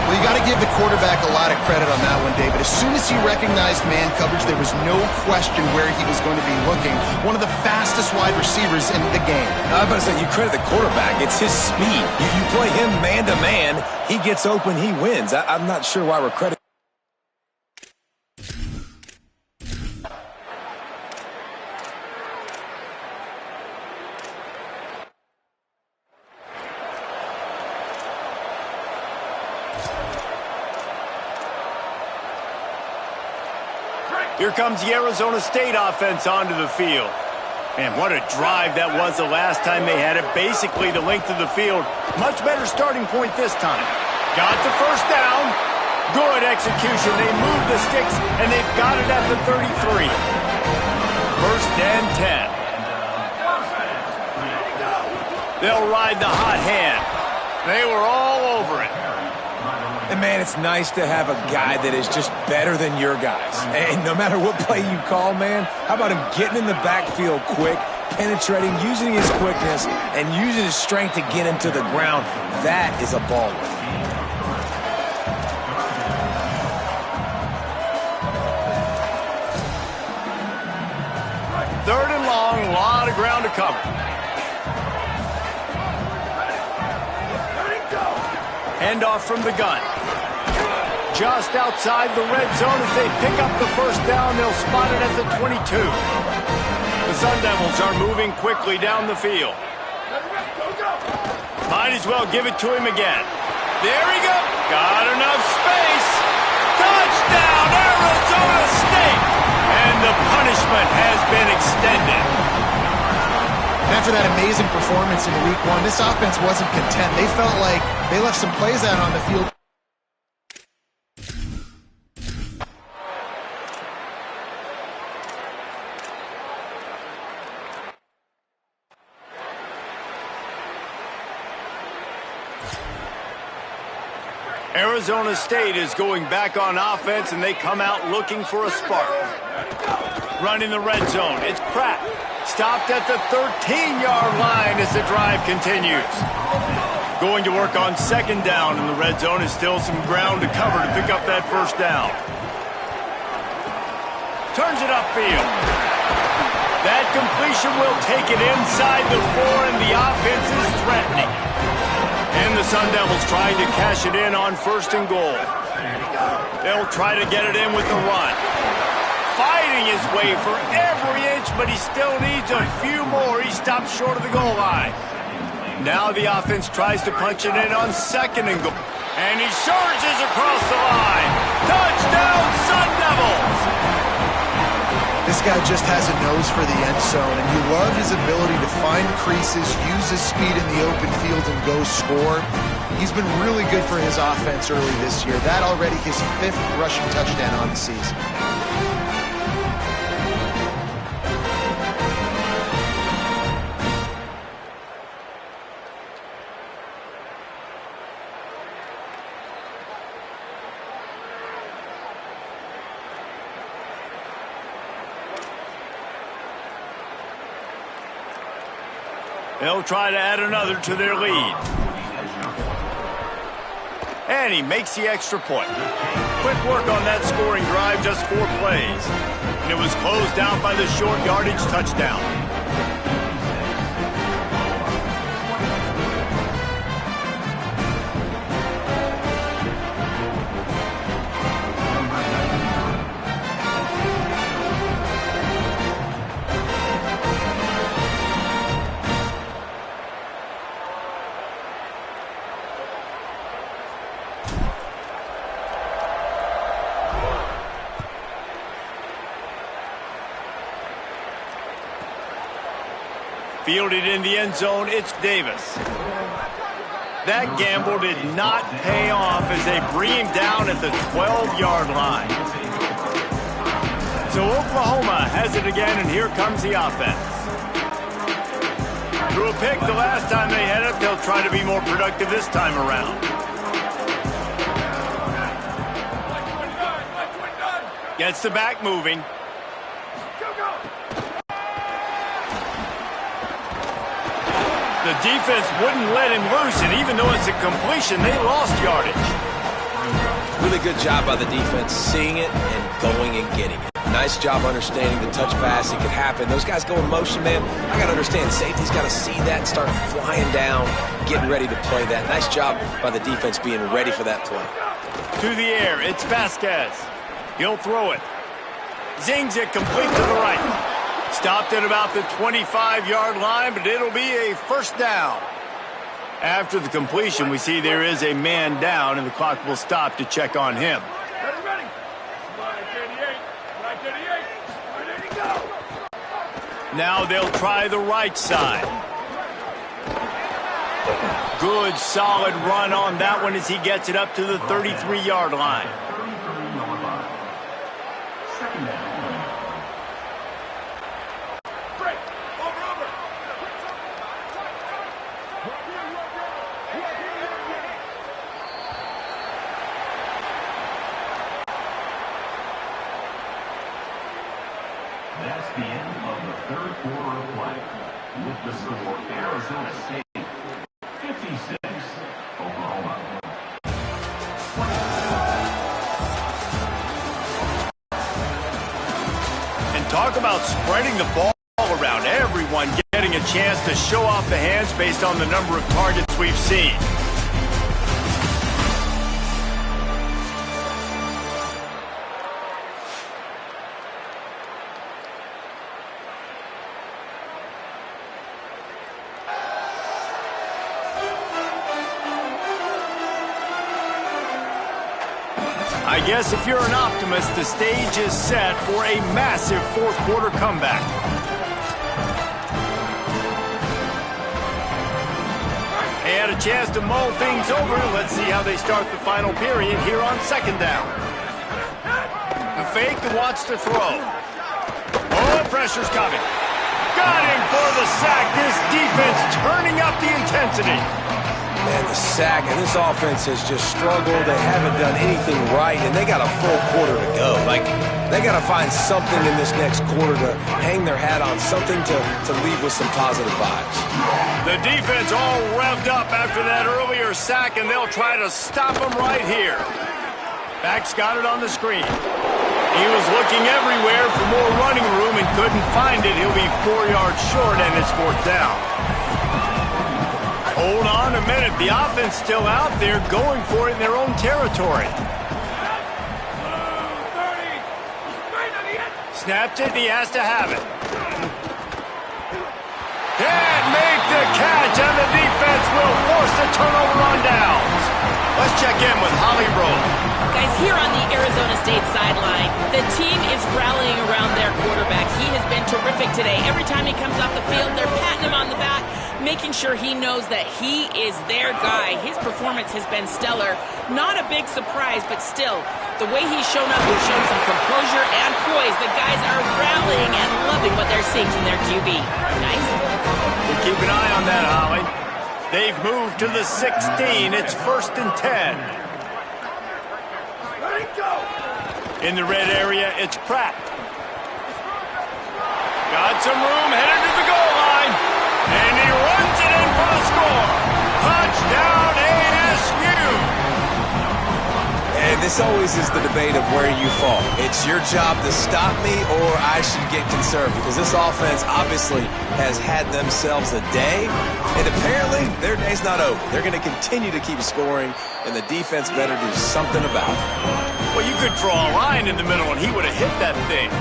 S3: Well, you got to give the quarterback a lot of credit on that one, David. As soon as he recognized man coverage, there was no question where he was going to be looking. One of the fastest wide receivers in the game.
S4: I was about to say, you credit the quarterback. It's his speed. You play him man-to-man, he gets open, he wins. I'm not sure why we're crediting.
S1: Here comes the Arizona State offense onto the field. Man, what a drive that was the last time they had it. Basically the length of the field. Much better starting point this time. Got the 1st down. Good execution. They move the sticks, and they've got it at the 33. First and 10. They'll ride the hot hand. They were all over it.
S4: And, man, it's nice to have a guy that is just better than your guys. And no matter what play you call, man, how about him getting in the backfield quick, penetrating, using his quickness, and using his strength to get him to the ground. That is a baller.
S1: Third and long, a lot of ground to cover. Handoff from the gun. Just outside the red zone as they pick up the first down. They'll spot it at the 22. The Sun Devils are moving quickly down the field. Might as well give it to him again. There he goes. Got enough space. Touchdown, Arizona State. And the punishment has been extended.
S3: After that amazing performance in Week 1, this offense wasn't content. They felt like they left some plays out on the field.
S1: Arizona State is going back on offense, and they come out looking for a spark. Running the red zone. It's Pratt. Stopped at the 13-yard line as the drive continues. Going to work on second down in the red zone. Is still some ground to cover to pick up that first down. Turns it upfield. That completion will take it inside the 4, and the offense is threatening. And the Sun Devils trying to cash it in on first and goal. They'll try to get it in with the run. Fighting his way for every inch, but he still needs a few more. He stops short of the goal line. Now the offense tries to punch it in on second and goal. And he surges across the line. Touchdown, Sun Devils!
S3: This guy just has a nose for the end zone, and you love his ability to find creases, use his speed in the open field, and go score. He's been really good for his offense early this year. That already his 5th rushing touchdown on the season.
S1: They'll try to add another to their lead. And he makes the extra point. Quick work on that scoring drive, just 4 plays. And it was closed out by the short yardage touchdown. Fielded in the end zone, it's Davis. That gamble did not pay off as they bring him down at the 12-yard line. So Oklahoma has it again, and here comes the offense. Threw a pick the last time they had it. They'll try to be more productive this time around. Gets the back moving. The defense wouldn't let him loose, and even though it's a completion, they lost yardage.
S4: Really good job by the defense, seeing it and going and getting it. Nice job understanding the touch pass. It could happen. Those guys go in motion, man. I got to understand, safety's got to see that, start flying down, getting ready to play that. Nice job by the defense being ready for that play.
S1: To the air, it's Vasquez. He'll throw it. Zings it complete to the right. Stopped at about the 25-yard line, but it'll be a first down. After the completion, we see there is a man down, and the clock will stop to check on him.
S6: Ready. Ready to go.
S1: Now they'll try the right side. Good, solid run on that one as he gets it up to the 33-yard line.
S7: That's the end of the third quarter of play. With the score, Arizona State 56, Oklahoma.
S1: And talk about spreading the ball around. Everyone getting a chance to show off the hands based on the number of targets we've seen. I guess if you're an optimist, the stage is set for a massive fourth quarter comeback. They had a chance to mull things over. Let's see how they start the final period here on second down. The fake that wants to throw. Oh, pressure's coming. Got him for the sack. This defense turning up the intensity.
S4: Man, the sack, and this offense has just struggled. They haven't done anything right, and they got a full quarter to go. Like, they got to find something in this next quarter to hang their hat on, something to leave with some positive vibes.
S1: The defense all revved up after that earlier sack, and they'll try to stop them right here. Back's got it on the screen. He was looking everywhere for more running room and couldn't find it. He'll be 4 yards short, and it's fourth down. Hold on a minute. The offense still out there going for it in their own territory. Snapped it, and he has to have it. Can't make the catch, and the defense will force the turnover on downs. Let's check in with Holly Rowe.
S2: Guys, here on the Arizona State sideline, the team is rallying around their quarterback. He has been terrific today. Every time he comes off the field, they're patting him on the back, making sure he knows that he is their guy. His performance has been stellar. Not a big surprise, but still, the way he's shown up has shown some composure and poise. The guys are rallying and loving what they're seeing from their QB. Nice.
S1: We'll keep an eye on that, Holly. They've moved to the 16. It's 1st and 10.
S6: Let it go.
S1: In the red area, it's Pratt. Got some room, headed to the goal line. And he runs it in for the score. Touchdown, ASU.
S4: And this always is the debate of where you fall. It's your job to stop me, or I should get concerned, because this offense obviously has had themselves a day, and apparently their day's not over. They're going to continue to keep scoring, and the defense better do something about it.
S1: Well, you could draw a line in the middle, and he would have hit that thing.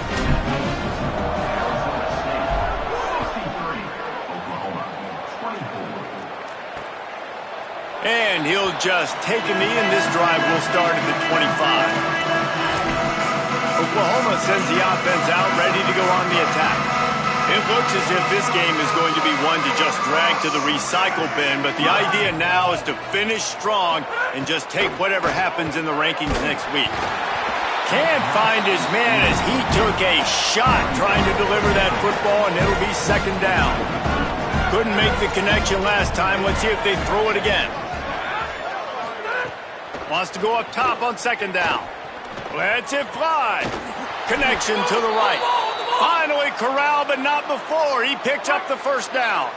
S1: And he'll just take a knee, and this drive will start at the 25. Oklahoma sends the offense out, ready to go on the attack. It looks as if this game is going to be one to just drag to the recycle bin, but the idea now is to finish strong and just take whatever happens in the rankings next week. Can't find his man as he took a shot trying to deliver that football, and it'll be second down. Couldn't make the connection last time. Let's see if they throw it again. Wants to go up top on second down. Lets it fly. Connection to the right. Finally corralled, but not before. He picks up the first down.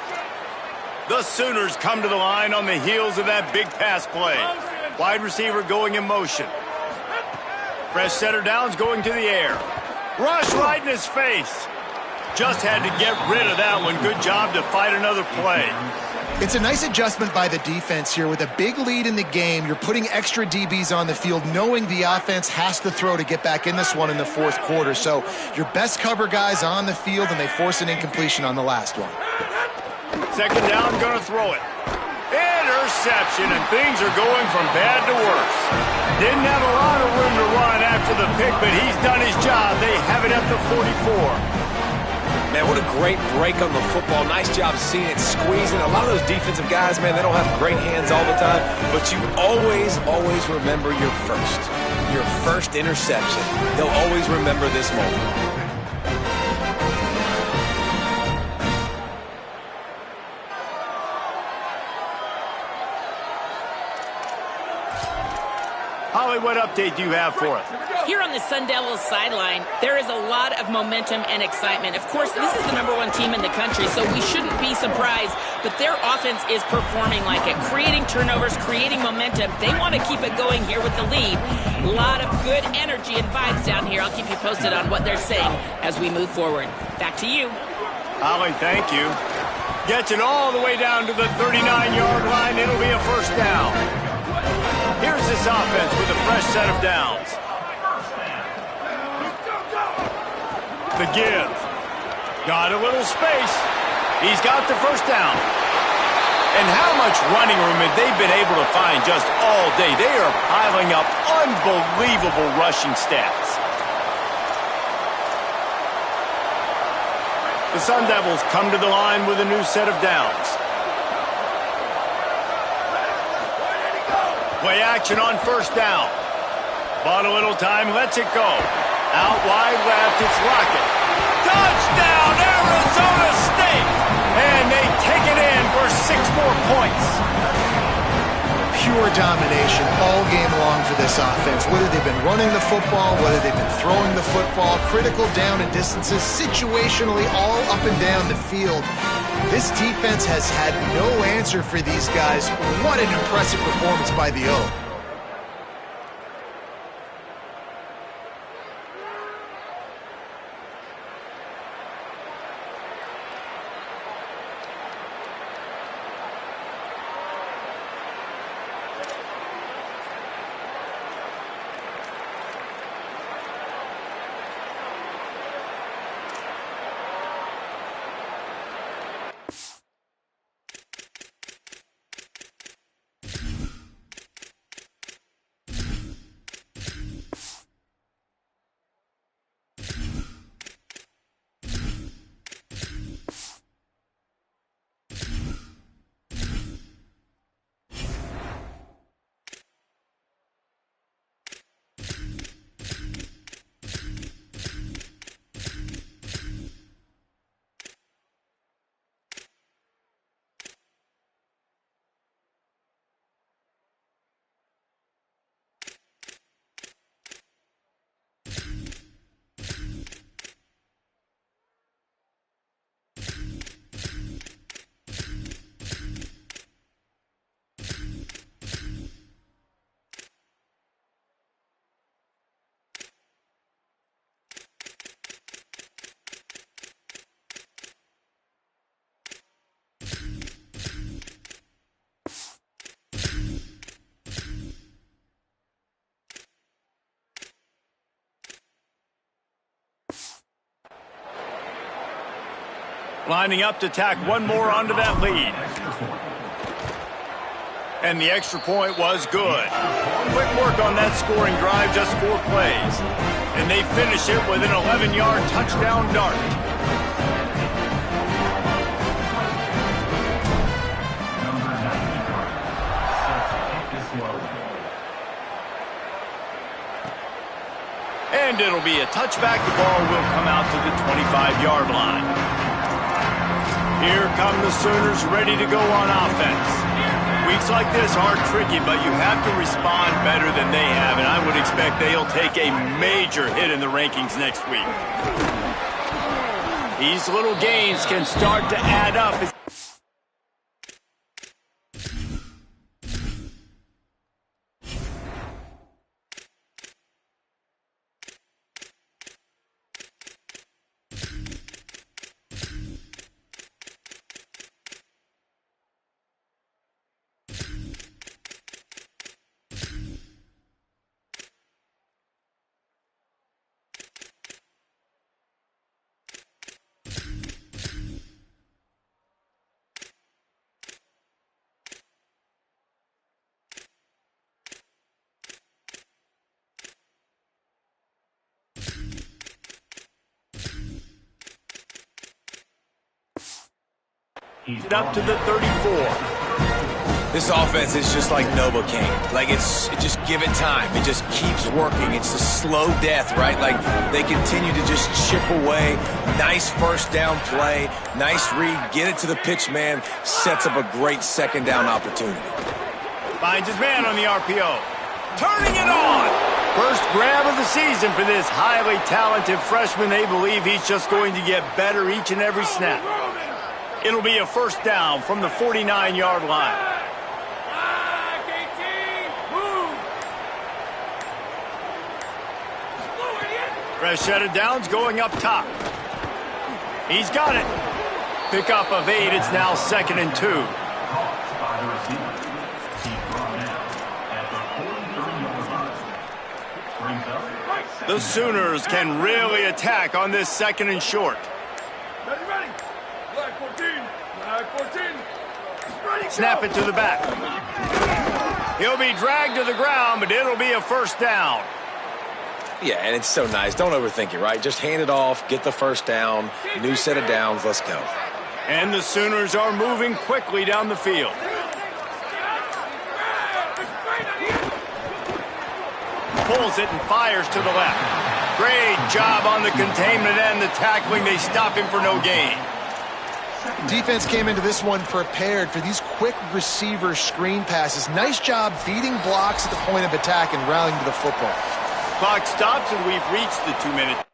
S1: The Sooners come to the line on the heels of that big pass play. Wide receiver going in motion. Fresh setter downs going to the air. Rush right in his face. Just had to get rid of that one. Good job to fight another play.
S3: It's a nice adjustment by the defense here. With a big lead in the game, you're putting extra DBs on the field, knowing the offense has to throw to get back in this one in the fourth quarter. So your best cover guys on the field, and they force an incompletion on the last one.
S1: Second down, going to throw it. Interception, and things are going from bad to worse. Didn't have a lot of room to run after the pick, but he's done his job. They have it at the 44.
S4: Man, what a great break on the football. Nice job seeing it, squeezing. A lot of those defensive guys, man, they don't have great hands all the time, but you always, always remember your first interception. They'll always remember this moment.
S1: Holly, what update do you have for us?
S2: Here on the Sun Devils sideline, there is a lot of momentum and excitement. Of course, this is the #1 team in the country, so we shouldn't be surprised, but their offense is performing like it, creating turnovers, creating momentum. They want to keep it going here with the lead. A lot of good energy and vibes down here. I'll keep you posted on what they're saying as we move forward. Back to you.
S1: Holly, thank you. Gets it all the way down to the 39-yard line. It'll be a first down. Here's this offense with a fresh set of downs. The give. Got a little space. He's got the first down. And how much running room have they been able to find just all day? They are piling up unbelievable rushing stats. The Sun Devils come to the line with a new set of downs. Play action on first down. Bought a little time, lets it go. Out wide left, it's Lockett. Touchdown, Arizona State! And they take it in for 6 more points.
S3: Pure domination all game long for this offense. Whether they've been running the football, whether they've been throwing the football, critical down and distances, situationally all up and down the field. This defense has had no answer for these guys. What an impressive performance by the O.
S1: Lining up to tack one more onto that lead. And the extra point was good. Quick work on that scoring drive, just 4 plays. And they finish it with an 11-yard touchdown dart. And it'll be a touchback. The ball will come out to the 25-yard line. Here come the Sooners ready to go on offense. Weeks like this are tricky, but you have to respond better than they have, and I would expect they'll take a major hit in the rankings next week. These little gains can start to add up. Up to the 34.
S4: This offense is just like Novocaine. Like, it just give it time. It just keeps working. It's a slow death, right? Like, they continue to just chip away. Nice first down play. Nice read. Get it to the pitch man. Sets up a great second down opportunity.
S1: Finds his man on the RPO. Turning it on. First grab of the season for this highly talented freshman. They believe he's just going to get better each and every snap. It'll be a first down from the 49-yard line. Fresh set of downs going up top. He's got it. Pickup of 8. It's now 2nd and 2. The Sooners can really attack on this 2nd and short.
S6: Ready. Black 14. Ready,
S1: Snap it to the back. He'll be dragged to the ground, but it'll be a first down.
S4: Yeah, and it's so nice. Don't overthink it, right? Just hand it off, get the first down, new set of downs, let's go.
S1: And the Sooners are moving quickly down the field. Pulls it and fires to the left. Great job on the containment and the tackling. They stop him for no gain.
S3: Defense came into this one prepared for these quick receiver screen passes. Nice job beating blocks at the point of attack and rallying to the football.
S1: Clock stops and we've reached the 2-minute.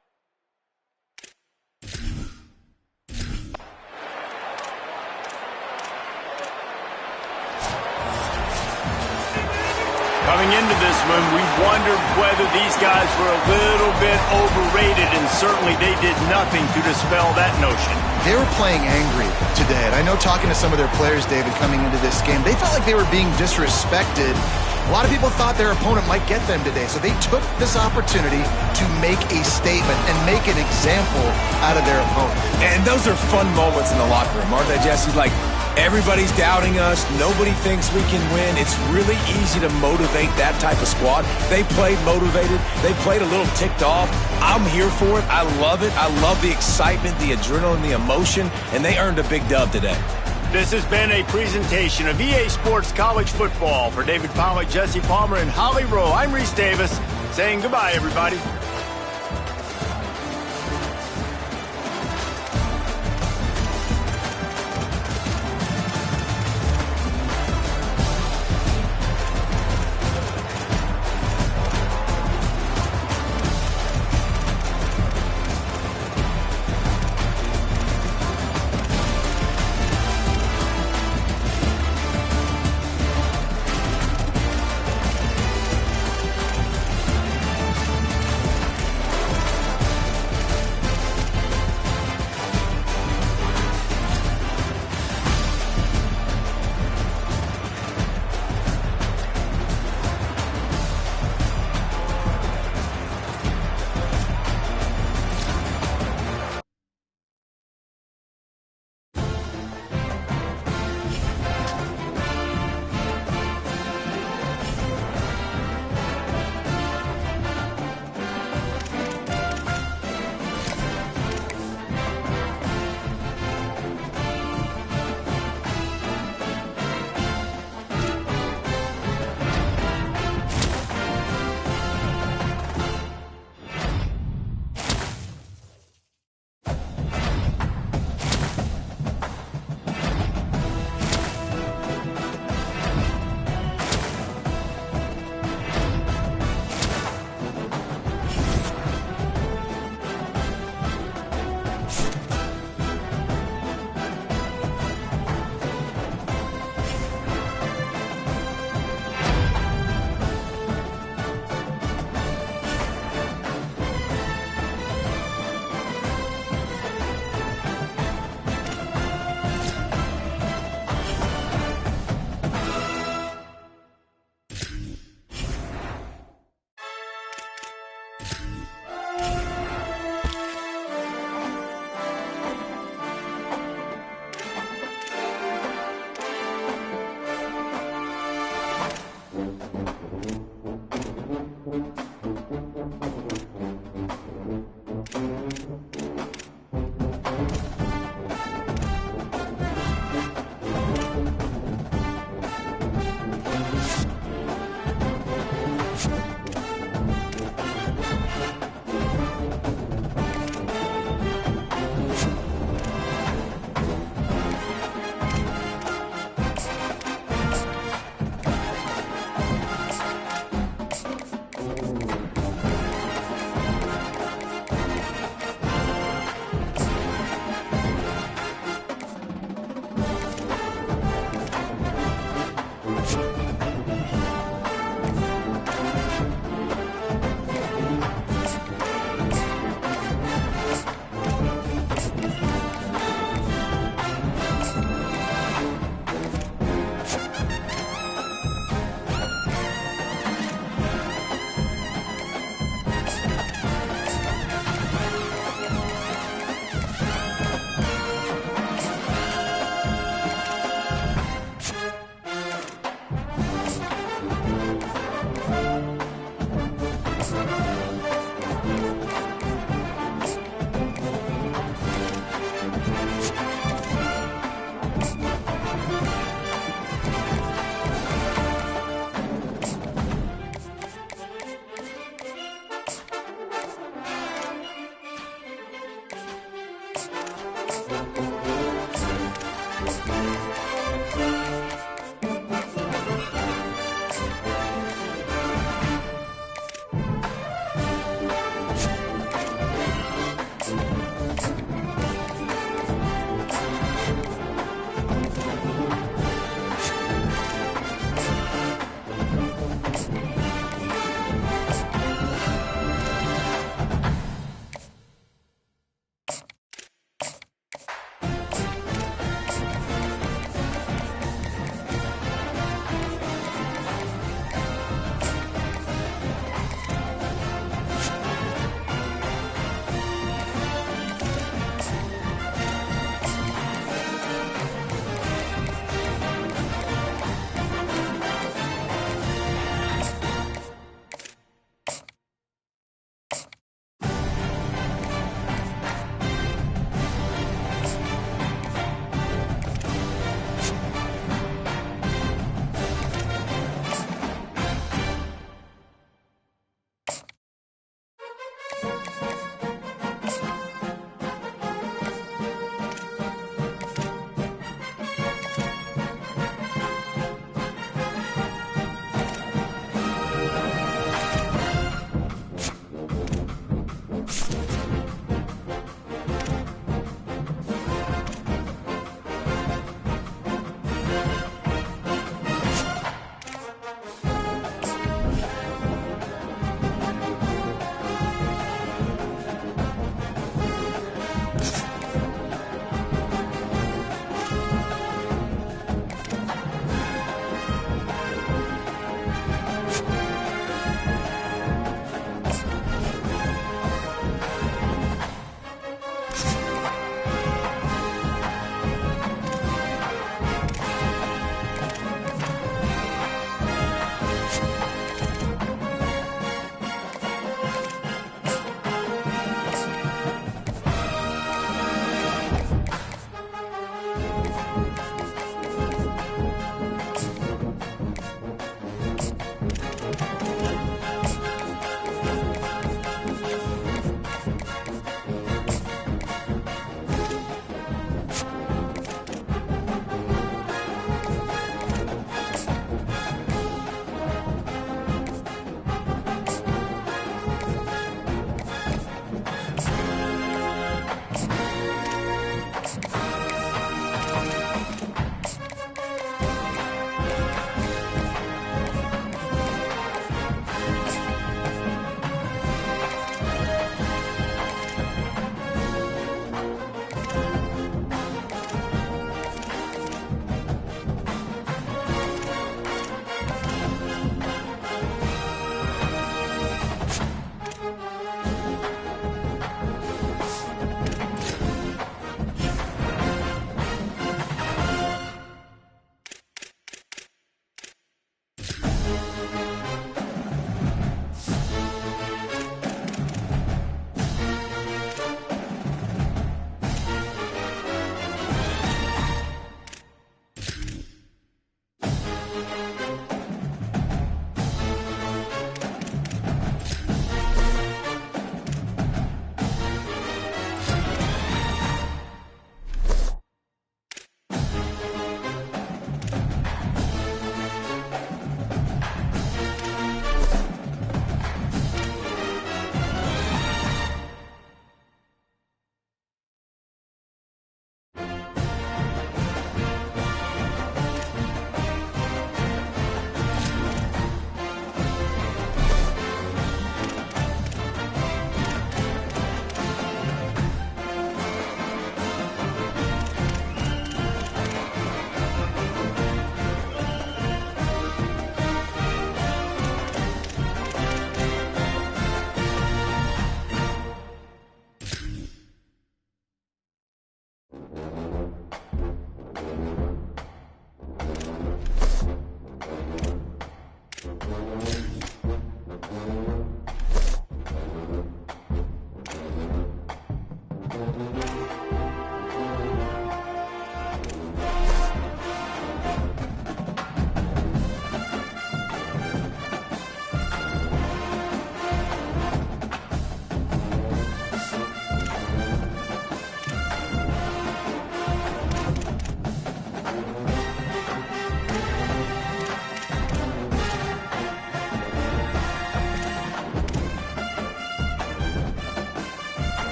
S1: Coming into this one, we wondered whether these guys were a little bit overrated, and certainly they did nothing to dispel that notion.
S3: They were playing angry today, and I know talking to some of their players, David, coming into this game, they felt like they were being disrespected. A lot of people thought their opponent might get them today, so they took this opportunity to make a statement and make an example out of their opponent.
S4: And those are fun moments in the locker room, aren't they, Jesse? Like, everybody's doubting us. Nobody thinks we can win. It's really easy to motivate that type of squad. They played motivated. They played a little ticked off. I'm here for it. I love it. I love the excitement, the adrenaline, the emotion, and they earned a big dub today.
S1: This has been a presentation of EA Sports College Football. For David Pollack, Jesse Palmer, and Holly Rowe, I'm Reese Davis, saying goodbye, everybody.